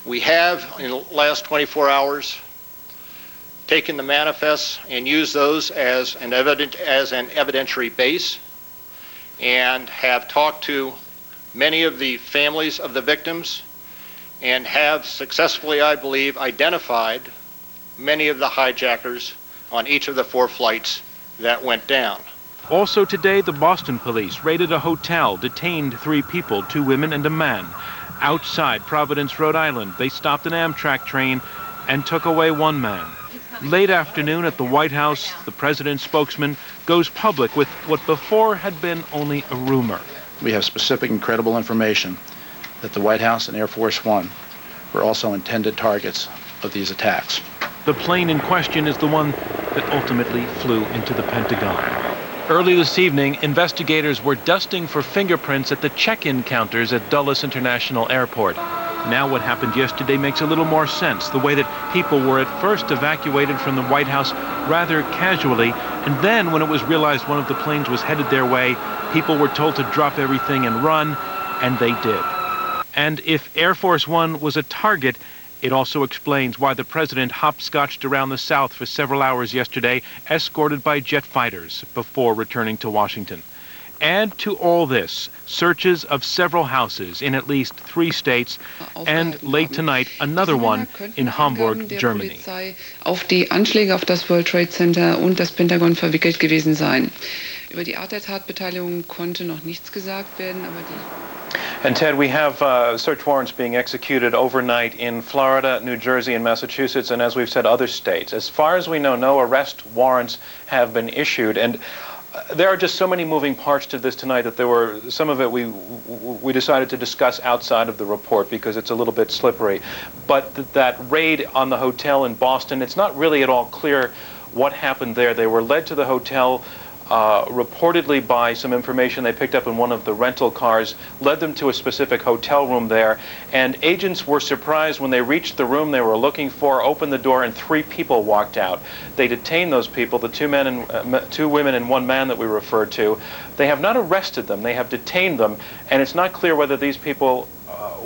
We have, in the last 24 hours, taken the manifests and used those as an evidentiary base, and have talked to many of the families of the victims, and have successfully, I believe, identified many of the hijackers on each of the 4 flights that went down. Also today, the Boston police raided a hotel, detained 3 people, 2 women and a man. Outside Providence, Rhode Island, they stopped an Amtrak train and took away one man. Late afternoon at the White House, the president's spokesman goes public with what before had been only a rumor. We have specific and credible information that the White House and Air Force One were also intended targets of these attacks. The plane in question is the one that ultimately flew into the Pentagon. Early this evening, investigators were dusting for fingerprints at the check-in counters at Dulles International Airport. Now what happened yesterday makes a little more sense, the way that people were at first evacuated from the White House rather casually, and then when it was realized one of the planes was headed their way, people were told to drop everything and run, and they did. And if Air Force One was a target, it also explains why the president hopscotched around the South for several hours yesterday, escorted by jet fighters, before returning to Washington. Add to all this searches of several houses in at least 3 states, and late tonight another one in Hamburg, Germany. Auf die Anschläge auf das World Trade Center und das Pentagon verwickelt gewesen sein. Über die Art der Tatbeteiligung konnte noch nichts gesagt werden, aber die... And Ted, we have search warrants being executed overnight in Florida, New Jersey, and Massachusetts, and as we've said, other states. As far as we know, no arrest warrants have been issued, and there are just so many moving parts to this tonight that there were some of it we decided to discuss outside of the report because it's a little bit slippery. But that raid on the hotel in Boston, it's not really at all clear what happened there. They were led to the hotel reportedly by some information they picked up in one of the rental cars, led them to a specific hotel room there, and agents were surprised when they reached the room they were looking for, opened the door, and 3 people walked out. They detained those people, the 2 women and 1 man that we referred to. They have not arrested them, they have detained them, and it's not clear whether these people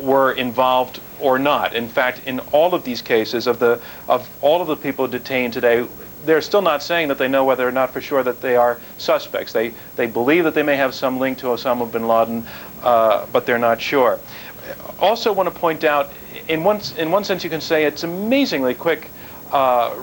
were involved or not. In fact, in all of these cases, of all of the people detained today, they're still not saying that they know whether or not for sure that they are suspects. They believe that they may have some link to Osama bin Laden, but they're not sure. Also want to point out, in one sense you can say it's amazingly quick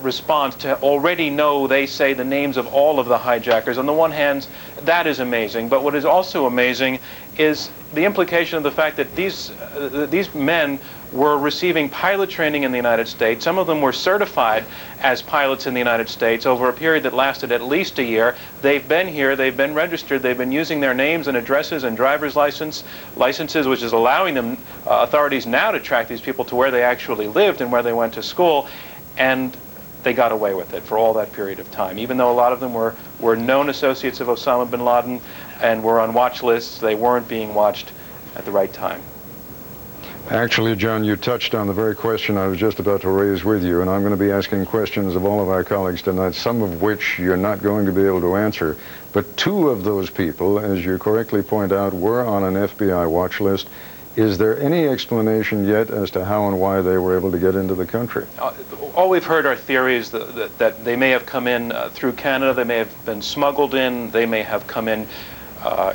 response to already know, they say, the names of all of the hijackers. On the one hand, that is amazing, but what is also amazing is the implication of the fact that these men were receiving pilot training in the United States. Some of them were certified as pilots in the United States over a period that lasted at least a year. They've been here, they've been registered, they've been using their names and addresses and driver's licenses, which is allowing them, authorities now, to track these people to where they actually lived and where they went to school, and they got away with it for all that period of time. Even though a lot of them were known associates of Osama bin Laden and were on watch lists, they weren't being watched at the right time. Actually, John, you touched on the very question I was just about to raise with you, and I'm going to be asking questions of all of our colleagues tonight, some of which you're not going to be able to answer. But 2 of those people, as you correctly point out, were on an FBI watch list. Is there any explanation yet as to how and why they were able to get into the country? All we've heard are theories that they may have come in through Canada, they may have been smuggled in, they may have come in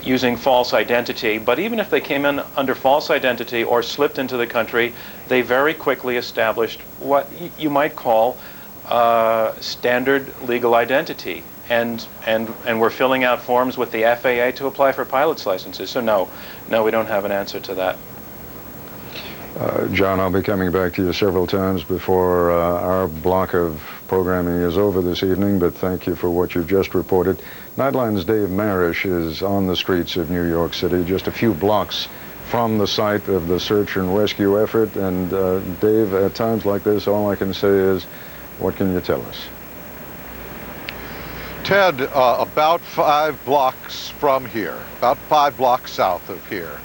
using false identity. But even if they came in under false identity or slipped into the country, they very quickly established what you might call standard legal identity. And we're filling out forms with the FAA to apply for pilot's licenses. So no, we don't have an answer to that. John, I'll be coming back to you several times before our block of programming is over this evening, but thank you for what you've just reported. Nightline's Dave Marish is on the streets of New York City, just a few blocks from the site of the search and rescue effort. And Dave, at times like this, all I can say is, what can you tell us? Ted, about 5 blocks from here, about 5 blocks south of here,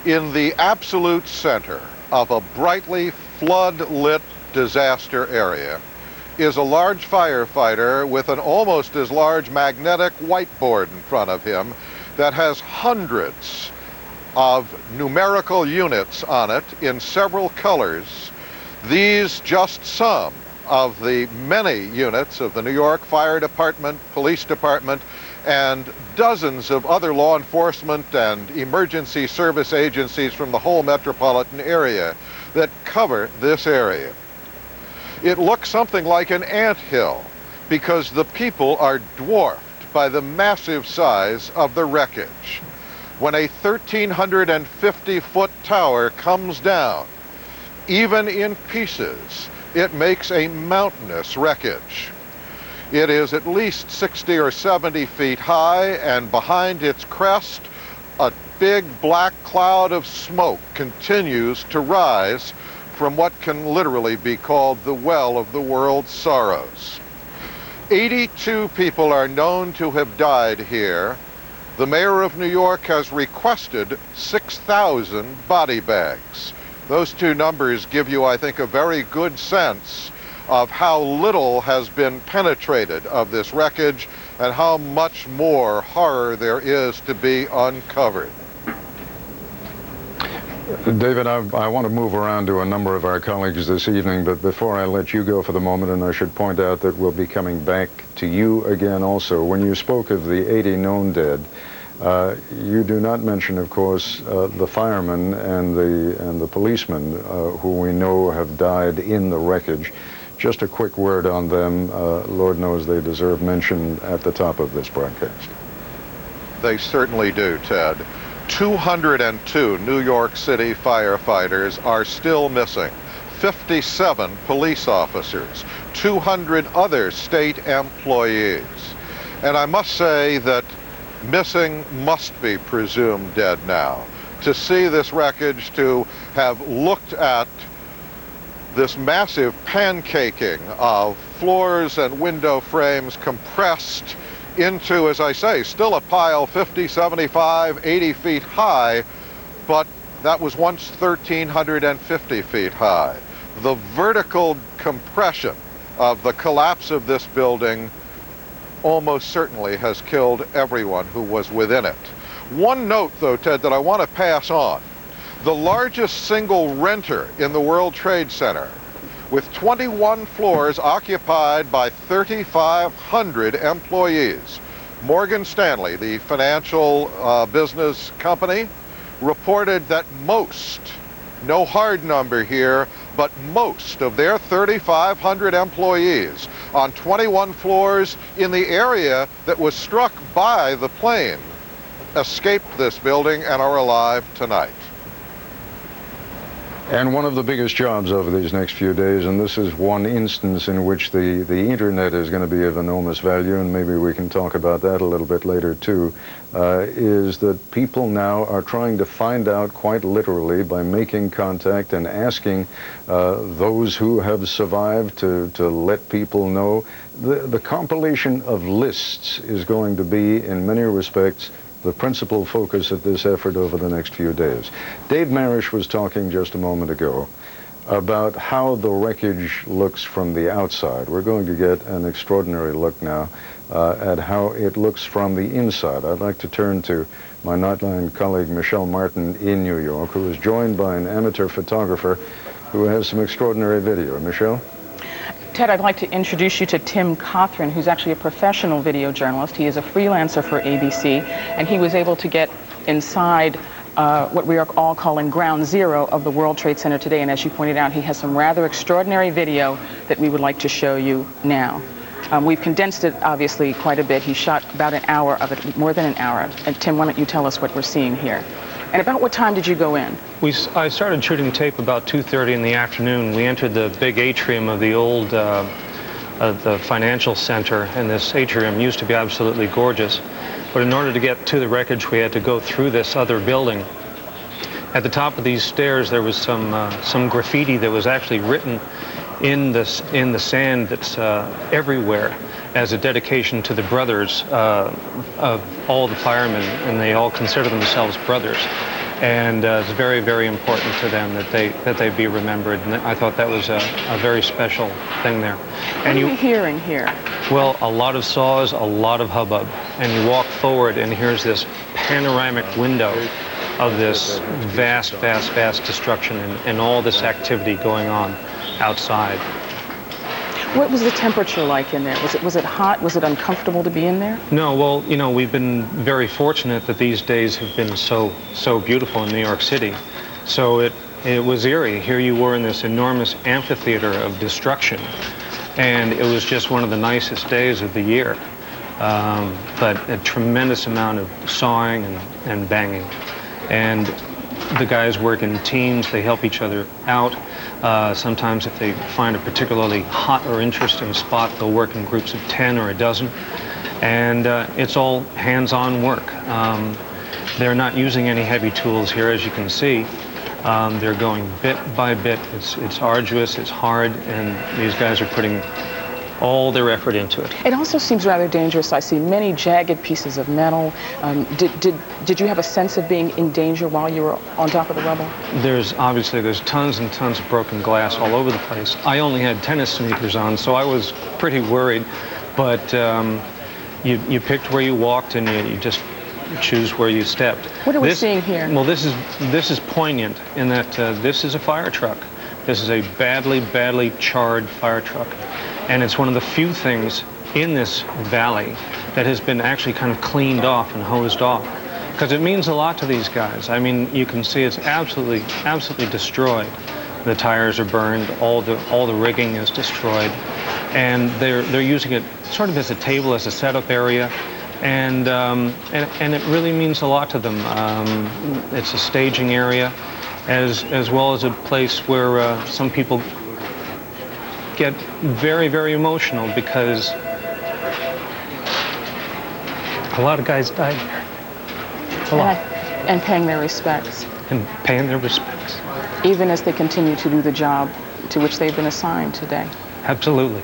in the absolute center of a brightly flood-lit disaster area, is a large firefighter with an almost as large magnetic whiteboard in front of him that has hundreds of numerical units on it in several colors. These just some of the many units of the New York Fire Department, Police Department, and dozens of other law enforcement and emergency service agencies from the whole metropolitan area that cover this area. It looks something like an anthill because the people are dwarfed by the massive size of the wreckage. when a 1,350-foot tower comes down, even in pieces, it makes a mountainous wreckage. It is at least 60 or 70 feet high, and behind its crest, a big black cloud of smoke continues to rise from what can literally be called the well of the world's sorrows. 82 people are known to have died here. The mayor of New York has requested 6,000 body bags. Those two numbers give you, I think, a very good sense of how little has been penetrated of this wreckage and how much more horror there is to be uncovered. David, I want to move around to a number of our colleagues this evening, but before I let you go for the moment, and I should point out that we'll be coming back to you again also. When you spoke of the 80 known dead, you do not mention, of course, the firemen and the policemen who we know have died in the wreckage. Just a quick word on them. Lord knows they deserve mention at the top of this broadcast. They certainly do, Ted. 202 New York City firefighters are still missing. 57 police officers, 200 other state employees. And I must say that missing must be presumed dead now. To see this wreckage, to have looked at this massive pancaking of floors and window frames compressed into, as I say, still a pile 50, 75, 80 feet high, but that was once 1,350 feet high. The vertical compression of the collapse of this building almost certainly has killed everyone who was within it. One note, though, Ted, that I want to pass on. The largest single renter in the World Trade Center, with 21 floors occupied by 3,500 employees. Morgan Stanley, the financial business company, reported that most, no hard number here, but most of their 3,500 employees on 21 floors in the area that was struck by the plane escaped this building and are alive tonight. And one of the biggest jobs over these next few days, and this is one instance in which the internet is going to be of enormous value, and maybe we can talk about that a little bit later too, is that people now are trying to find out quite literally by making contact and asking those who have survived to let people know. The compilation of lists is going to be, in many respects, the principal focus of this effort over the next few days. Dave Marish was talking just a moment ago about how the wreckage looks from the outside. We're going to get an extraordinary look now at how it looks from the inside. I'd like to turn to my Nightline colleague Michelle Martin in New York, who is joined by an amateur photographer who has some extraordinary video. Michelle? Ted, I'd like to introduce you to Tim Cothran, who's actually a professional video journalist. He is a freelancer for ABC, and he was able to get inside what we are all calling ground zero of the World Trade Center today. And as you pointed out, he has some rather extraordinary video that we would like to show you now. We've condensed it, obviously, quite a bit. He shot about an hour of it, more than an hour. And Tim, why don't you tell us what we're seeing here? And about what time did you go in? I started shooting tape about 2:30 in the afternoon. We entered the big atrium of the old the financial center, and this atrium used to be absolutely gorgeous. But in order to get to the wreckage, we had to go through this other building. At the top of these stairs, there was some graffiti that was actually written in the sand that's everywhere, as a dedication to the brothers of all the firemen, and they all consider themselves brothers. And it's very, very important to them that they be remembered. And I thought that was a very special thing there. What are you hearing here? Well, a lot of saws, a lot of hubbub. And you walk forward, and here's this panoramic window of this vast, vast, vast destruction and all this activity going on outside. What was the temperature like in there? Was it hot? Was it uncomfortable to be in there? No, well, you know, we've been very fortunate that these days have been so beautiful in New York City. So it was eerie. Here you were in this enormous amphitheater of destruction, and it was just one of the nicest days of the year. but a tremendous amount of sawing and banging. And the guys work in teams, they help each other out. Sometimes if they find a particularly hot or interesting spot, they'll work in groups of 10 or a dozen. And it's all hands-on work. They're not using any heavy tools here, as you can see. They're going bit by bit. It's arduous, it's hard, and these guys are putting all their effort into it. It also seems rather dangerous. I see many jagged pieces of metal. Did you have a sense of being in danger while you were on top of the rubble? There's tons and tons of broken glass all over the place. I only had tennis sneakers on, so I was pretty worried. But you picked where you walked, and you just choose where you stepped. What are we seeing here? Well, this is poignant in that this is a fire truck. This is a badly charred fire truck. And it's one of the few things in this valley that has been actually kind of cleaned off and hosed off. Because it means a lot to these guys. I mean, you can see it's absolutely destroyed. The tires are burned, all the rigging is destroyed. And they're using it sort of as a table, as a setup area. And it really means a lot to them. It's a staging area, as well as a place where some people get very emotional, because a lot of guys died here. A lot. And paying their respects. And paying their respects. Even as they continue to do the job to which they've been assigned today. Absolutely.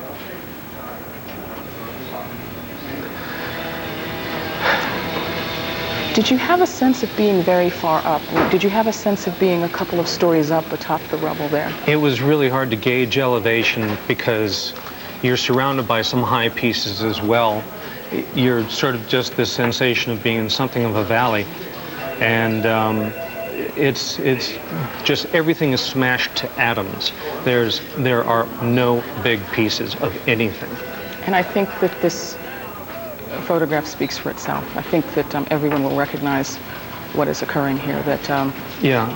Did you have a sense of being very far up? Did you have a sense of being a couple of stories up atop the rubble there? It was really hard to gauge elevation because you're surrounded by some high pieces as well. You're sort of just this sensation of being in something of a valley. And it's just everything is smashed to atoms. There are no big pieces of anything. And I think that this photograph speaks for itself. I think that everyone will recognize what is occurring here, that the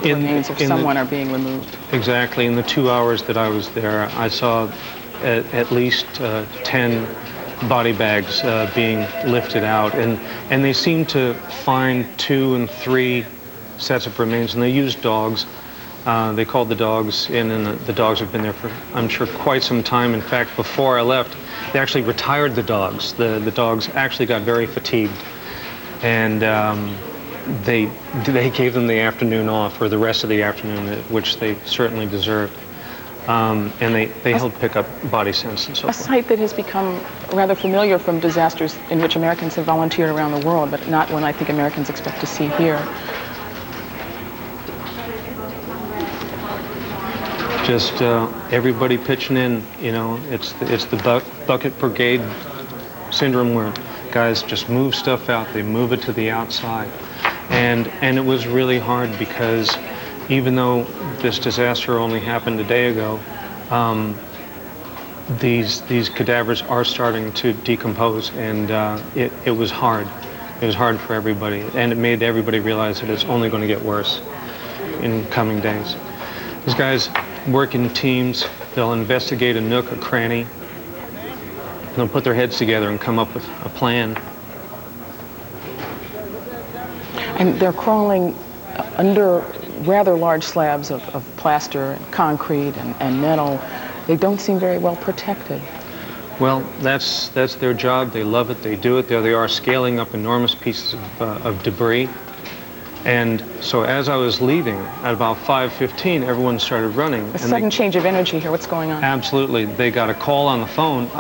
remains of someone are being removed. Exactly. In the 2 hours that I was there, I saw at least 10 body bags being lifted out, and they seem to find 2 and 3 sets of remains, and they used dogs. They called the dogs in, and the dogs have been there for, I'm sure, quite some time. In fact, before I left, they actually retired the dogs. The dogs actually got very fatigued, and they gave them the afternoon off, or the rest of the afternoon, which they certainly deserved. And they helped pick up body scents and so forth. A sight that has become rather familiar from disasters in which Americans have volunteered around the world, but not one I think Americans expect to see here. Just everybody pitching in, you know, it's the bucket brigade syndrome, where guys just move stuff out, they move it to the outside. And it was really hard, because even though this disaster only happened a day ago, these cadavers are starting to decompose, and it was hard. It was hard for everybody, and it made everybody realize that it's only going to get worse in coming days. These guys work in teams. They'll investigate a nook, a cranny. They'll put their heads together and come up with a plan. And they're crawling under rather large slabs of plaster and concrete and metal. They don't seem very well protected. Well, that's their job. They love it. They do it. There they are, scaling up enormous pieces of debris. And so as I was leaving, at about 5:15, everyone started running. A sudden change of energy here. What's going on? Absolutely. They got a call on the phone,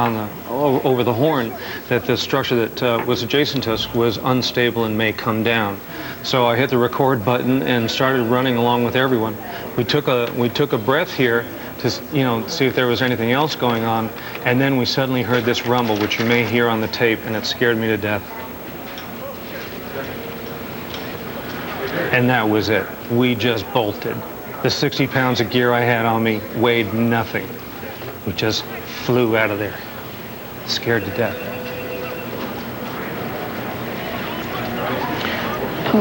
over the horn, that the structure that was adjacent to us was unstable and may come down. So I hit the record button and started running along with everyone. We took a breath here to, see if there was anything else going on, and then we suddenly heard this rumble, which you may hear on the tape, and it scared me to death. And that was it. We just bolted. The 60 pounds of gear I had on me weighed nothing. We just flew out of there, scared to death.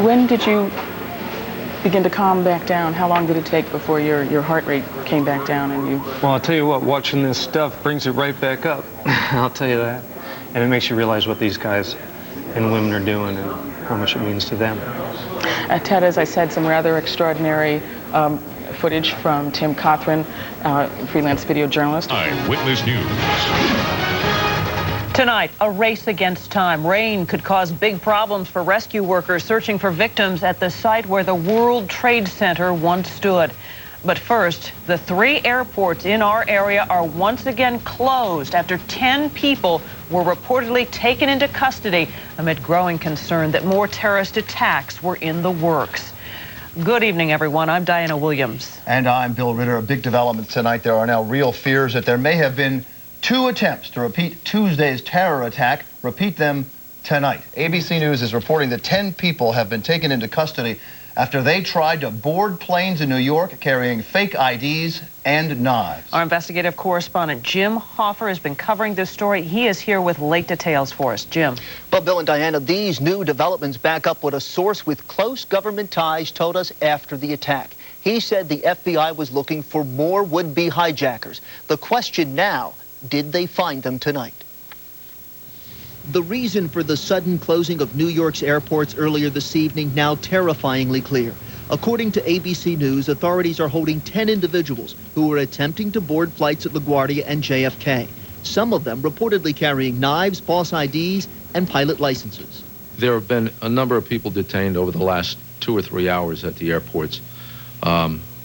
When did you begin to calm back down? How long did it take before your heart rate came back down and you... Well, I'll tell you what, watching this stuff brings it right back up. I'll tell you that. and it makes you realize what these guys and women are doing and how much it means to them. Ted, as I said, some rather extraordinary footage from Tim Cothran, freelance video journalist. Eyewitness News. Tonight, a race against time. Rain could cause big problems for rescue workers searching for victims at the site where the World Trade Center once stood. But first, the 3 airports in our area are once again closed after 10 people were reportedly taken into custody amid growing concern that more terrorist attacks were in the works. Good evening, everyone. I'm Diana Williams. And I'm Bill Ritter. A big development tonight. There are now real fears that there may have been 2 attempts to repeat Tuesday's terror attack. Repeat them tonight. ABC News is reporting that 10 people have been taken into custody after they tried to board planes in New York carrying fake IDs and knives. Our investigative correspondent Jim Hoffer has been covering this story. He is here with late details for us. Jim. Well, Bill and Diana, these new developments back up what a source with close government ties told us after the attack. He said the FBI was looking for more would-be hijackers. The question now, did they find them tonight? The reason for the sudden closing of New York's airports earlier this evening now terrifyingly clear. According to ABC News, authorities are holding 10 individuals who were attempting to board flights at LaGuardia and JFK. Some of them reportedly carrying knives, false IDs, and pilot licenses. There have been a number of people detained over the last 2 or 3 hours at the airports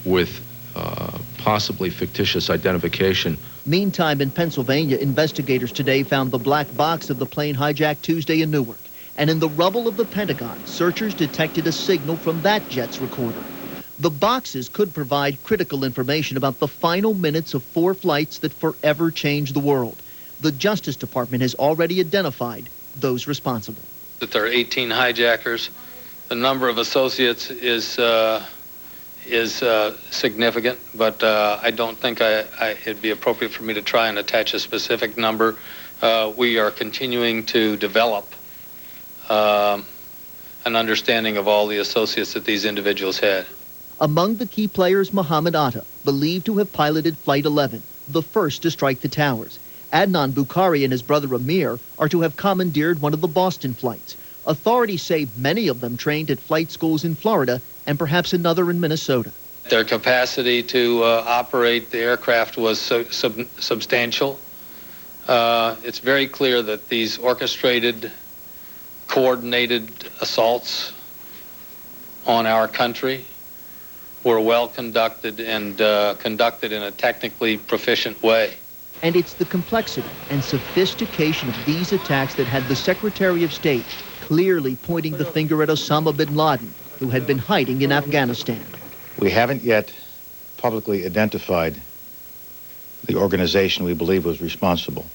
with possibly fictitious identification. Meantime, in Pennsylvania, investigators today found the black box of the plane hijacked Tuesday in Newark. And in the rubble of the Pentagon, searchers detected a signal from that jet's recorder. The boxes could provide critical information about the final minutes of 4 flights that forever changed the world. The Justice Department has already identified those responsible. That there are 18 hijackers. The number of associates is significant, but I don't think it'd be appropriate for me to try and attach a specific number. We are continuing to develop an understanding of all the associates that these individuals had. Among the key players, Mohammed Atta, believed to have piloted Flight 11, the first to strike the towers. Adnan Bukhari and his brother Amir are to have commandeered one of the Boston flights. Authorities say many of them trained at flight schools in Florida and perhaps another in Minnesota. Their capacity to operate the aircraft was substantial. It's very clear that these orchestrated, coordinated assaults on our country were well conducted and conducted in a technically proficient way. And it's the complexity and sophistication of these attacks that had the Secretary of State clearly pointing the finger at Osama bin Laden, who had been hiding in Afghanistan. We haven't yet publicly identified the organization we believe was responsible.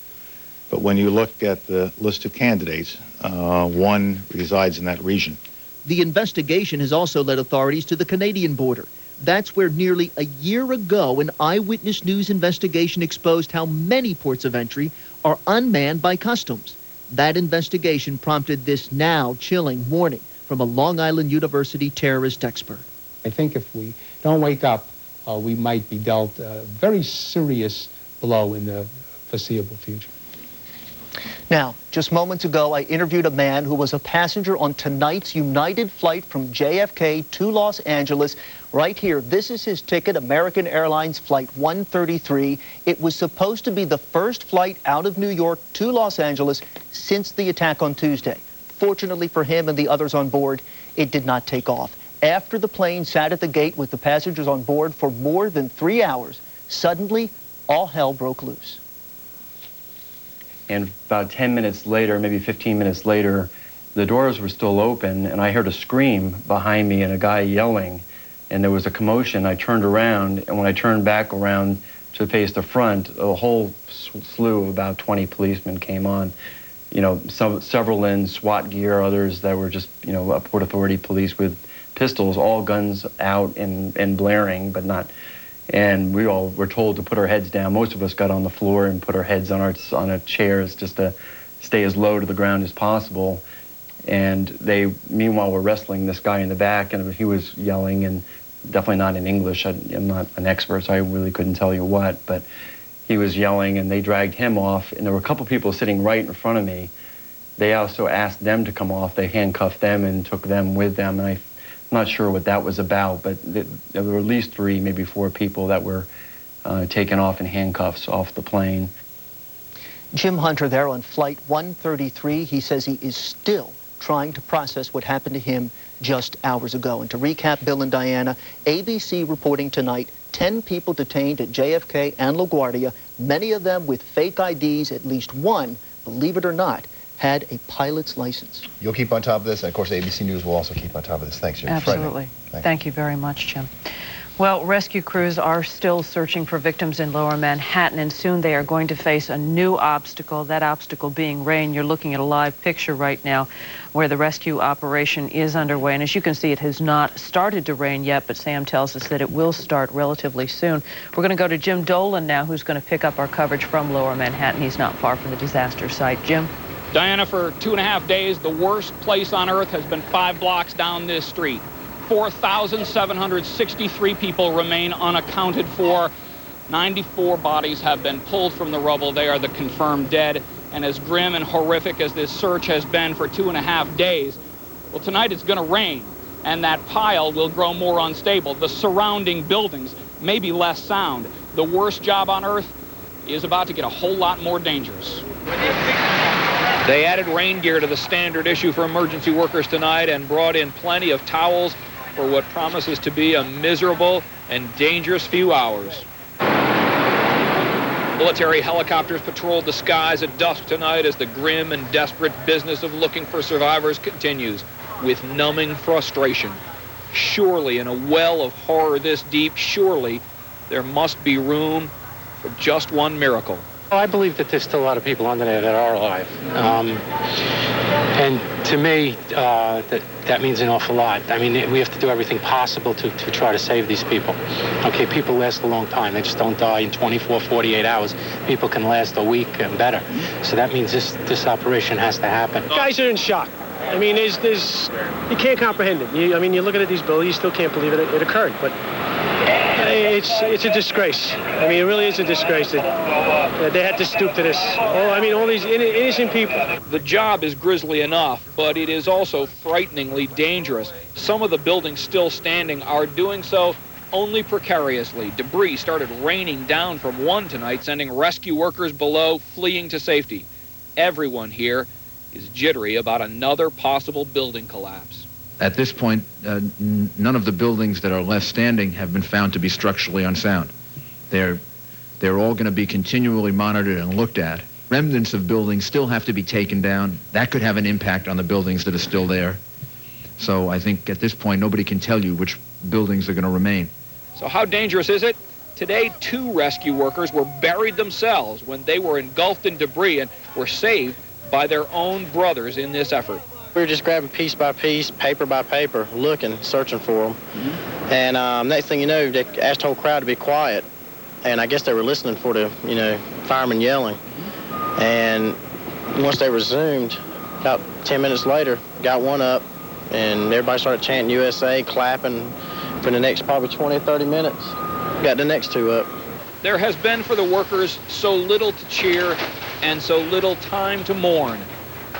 But when you look at the list of candidates, one resides in that region. The investigation has also led authorities to the Canadian border. That's where nearly a year ago, an Eyewitness News investigation exposed how many ports of entry are unmanned by customs. That investigation prompted this now chilling warning from a Long Island University terrorist expert. I think if we don't wake up, we might be dealt a very serious blow in the foreseeable future. Now, just moments ago, I interviewed a man who was a passenger on tonight's United flight from JFK to Los Angeles. Right here, this is his ticket, American Airlines Flight 133. It was supposed to be the first flight out of New York to Los Angeles since the attack on Tuesday. Fortunately for him and the others on board, it did not take off. After the plane sat at the gate with the passengers on board for more than 3 hours, suddenly, all hell broke loose. And about 10 minutes later, maybe 15 minutes later, the doors were still open, and I heard a scream behind me and a guy yelling, and there was a commotion. I turned around, and when I turned back around to face the front, a whole slew of about 20 policemen came on. You know, several in SWAT gear, others that were just, you know, Port Authority police with pistols, all guns out and blaring, but not. And we all were told to put our heads down. Most of us got on the floor and put our heads on our chairs just to stay as low to the ground as possible. And they, meanwhile, were wrestling this guy in the back, and he was yelling, and definitely not in English. I'm not an expert, so I really couldn't tell you what. But he was yelling, and they dragged him off, and there were a couple people sitting right in front of me. They also asked them to come off. They handcuffed them and took them with them, and I'm not sure what that was about, but there were at least 3, maybe 4 people that were taken off in handcuffs off the plane. Jim Hunter there on Flight 133. He says he is still trying to process what happened to him just hours ago. And to recap, Bill and Diana, ABC reporting tonight 10 people detained at JFK and LaGuardia, many of them with fake IDs. At least one, believe it or not, had a pilot's license. You'll keep on top of this, and of course ABC News will also keep on top of this. Thanks, Jim. Absolutely. Thank you very much, Jim. Well, rescue crews are still searching for victims in Lower Manhattan, and soon they are going to face a new obstacle, that obstacle being rain. You're looking at a live picture right now where the rescue operation is underway, and as you can see, it has not started to rain yet, but Sam tells us that it will start relatively soon. We're going to go to Jim Dolan now, who's going to pick up our coverage from Lower Manhattan. He's not far from the disaster site. Jim? Diana, for 2.5 days, the worst place on earth has been 5 blocks down this street. 4,763 people remain unaccounted for. 94 bodies have been pulled from the rubble. They are the confirmed dead. And as grim and horrific as this search has been for 2.5 days, well, tonight it's going to rain, and that pile will grow more unstable. The surrounding buildings may be less sound. The worst job on earth is about to get a whole lot more dangerous. They added rain gear to the standard issue for emergency workers tonight and brought in plenty of towels for what promises to be a miserable and dangerous few hours. Military helicopters patrolled the skies at dusk tonight as the grim and desperate business of looking for survivors continues with numbing frustration. Surely, in a well of horror this deep, surely there must be room for just one miracle. I believe that there's still a lot of people under there that are alive. And to me, that means an awful lot. I mean, we have to do everything possible to try to save these people. Okay, people last a long time. They just don't die in 24, 48 hours. People can last a week and better. So that means this operation has to happen. Guys are in shock. I mean, you can't comprehend it. I mean, you're looking at these buildings, you still can't believe it occurred. But it's a disgrace. I mean, it really is a disgrace that they had to stoop to this. I mean, all these innocent people. The job is grisly enough, but it is also frighteningly dangerous. Some of the buildings still standing are doing so only precariously. Debris started raining down from one tonight, sending rescue workers below fleeing to safety. Everyone here is jittery about another possible building collapse. At this point, none of the buildings that are left standing have been found to be structurally unsound. They're all going to be continually monitored and looked at. Remnants of buildings still have to be taken down. That could have an impact on the buildings that are still there. So I think at this point, nobody can tell you which buildings are going to remain. So how dangerous is it? Today, 2 rescue workers were buried themselves when they were engulfed in debris and were saved by their own brothers in this effort. We were just grabbing piece by piece, paper by paper, looking, searching for them. And next thing you know, they asked the whole crowd to be quiet. And I guess they were listening for the, firemen yelling. And once they resumed, about 10 minutes later, got one up, and everybody started chanting USA, clapping for the next probably 20 or 30 minutes. Got the next 2 up. There has been for the workers so little to cheer and so little time to mourn.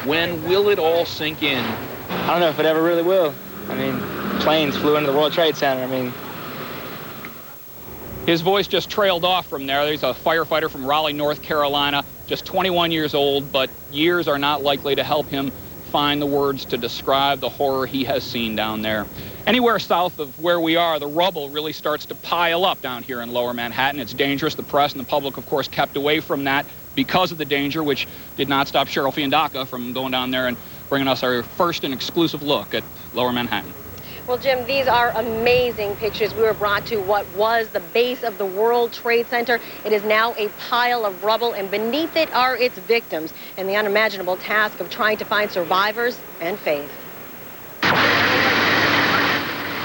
When will it all sink in? I don't know if it ever really will. I mean, planes flew into the World Trade Center. I mean, his voice just trailed off from there. He's a firefighter from Raleigh, North Carolina, just 21 years old, but years are not likely to help him find the words to describe the horror he has seen down there. Anywhere south of where we are, the rubble really starts to pile up down here in Lower Manhattan. It's dangerous. The press and the public, of course, kept away from that because of the danger, which did not stop Cheryl Fiandaca from going down there and bringing us our first and exclusive look at Lower Manhattan. Well, Jim, these are amazing pictures. We were brought to what was the base of the World Trade Center. It is now a pile of rubble, and beneath it are its victims and the unimaginable task of trying to find survivors and faith.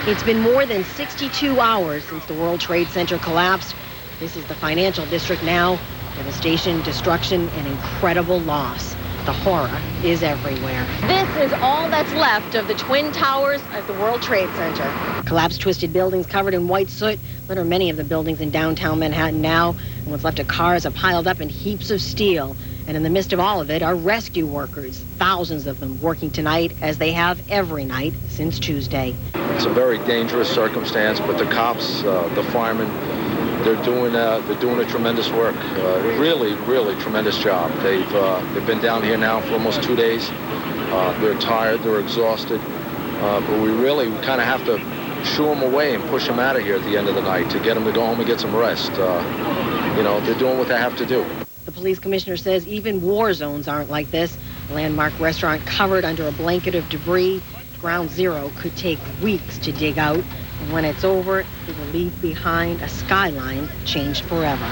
It's been more than 62 hours since the World Trade Center collapsed. This is the financial district now. Devastation, destruction, and incredible loss. the horror is everywhere. This is all that's left of the Twin Towers of the World Trade Center. Collapsed, twisted buildings covered in white soot litter many of the buildings in downtown Manhattan now, and what's left of cars are piled up in heaps of steel. And in the midst of all of it are rescue workers, thousands of them working tonight as they have every night since Tuesday. It's a very dangerous circumstance, but the cops, the firemen, they're doing a tremendous work. Really tremendous job. They've been down here now for almost 2 days. They're tired, they're exhausted, but we kind of have to shoo them away and push them out of here at the end of the night to get them to go home and get some rest. They're doing what they have to do. The police commissioner says even war zones aren't like this. A landmark restaurant covered under a blanket of debris. Ground Zero could take weeks to dig out. And when it's over, it will leave behind a skyline changed forever.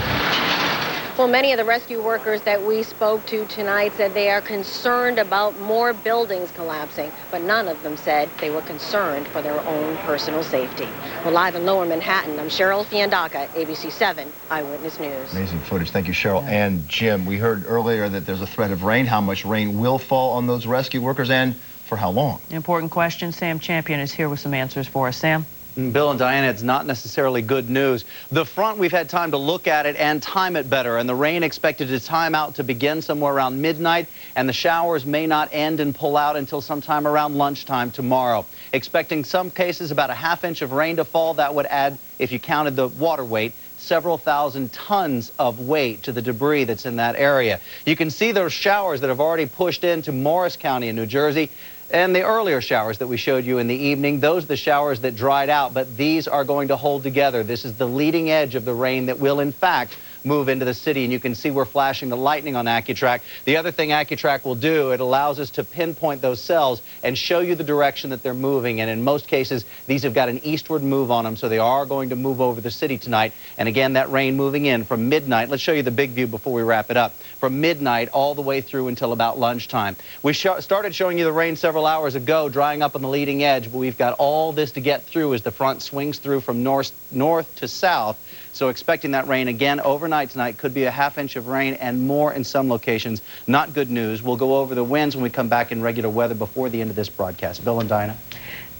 Well, many of the rescue workers that we spoke to tonight said they are concerned about more buildings collapsing, but none of them said they were concerned for their own personal safety. We're live in Lower Manhattan. I'm Cheryl Fiandaca, ABC7 Eyewitness News. Amazing footage. Thank you, Cheryl. Yeah. And Jim, we heard earlier that there's a threat of rain. How much rain will fall on those rescue workers and for how long? Important question. Sam Champion is here with some answers for us. Sam? Bill and Diana, it's not necessarily good news. The front, we've had time to look at it and time it better, and the rain expected to time out to begin somewhere around midnight, and the showers may not end and pull out until sometime around lunchtime tomorrow. Expecting some cases about a ½ inch of rain to fall. That would add, if you counted the water weight, several thousand tons of weight to the debris that's in that area. You can see those showers that have already pushed into Morris County in New Jersey. And the earlier showers that we showed you in the evening, those are the showers that dried out, but these are going to hold together. This is the leading edge of the rain that will, in fact, move into the city, and you can see we're flashing the lightning on AccuTrack. The other thing AccuTrack will do, it allows us to pinpoint those cells and show you the direction that they're moving, and in most cases, these have got an eastward move on them, so they are going to move over the city tonight. And again, that rain moving in from midnight. Let's show you the big view before we wrap it up. From midnight all the way through until about lunchtime. We started showing you the rain several hours ago, drying up on the leading edge, but we've got all this to get through as the front swings through from north to south. So expecting that rain again overnight tonight. Could be a ½ inch of rain and more in some locations. Not good news. We'll go over the winds when we come back in regular weather before the end of this broadcast. Bill and Dinah.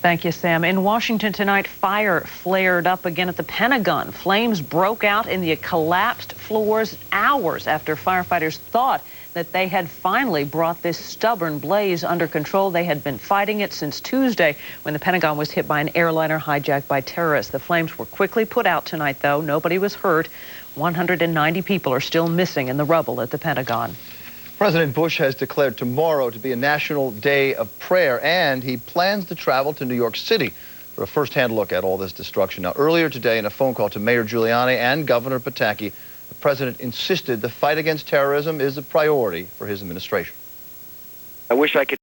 Thank you, Sam. In Washington tonight, fire flared up again at the Pentagon. Flames broke out in the collapsed floors hours after firefighters thought that they had finally brought this stubborn blaze under control. They had been fighting it since Tuesday when the Pentagon was hit by an airliner hijacked by terrorists. The flames were quickly put out tonight, though. Nobody was hurt. 190 people are still missing in the rubble at the Pentagon. President Bush has declared tomorrow to be a national day of prayer, and he plans to travel to New York City for a first-hand look at all this destruction. Now, earlier today in a phone call to Mayor Giuliani and Governor Pataki, the president insisted the fight against terrorism is a priority for his administration. I wish I could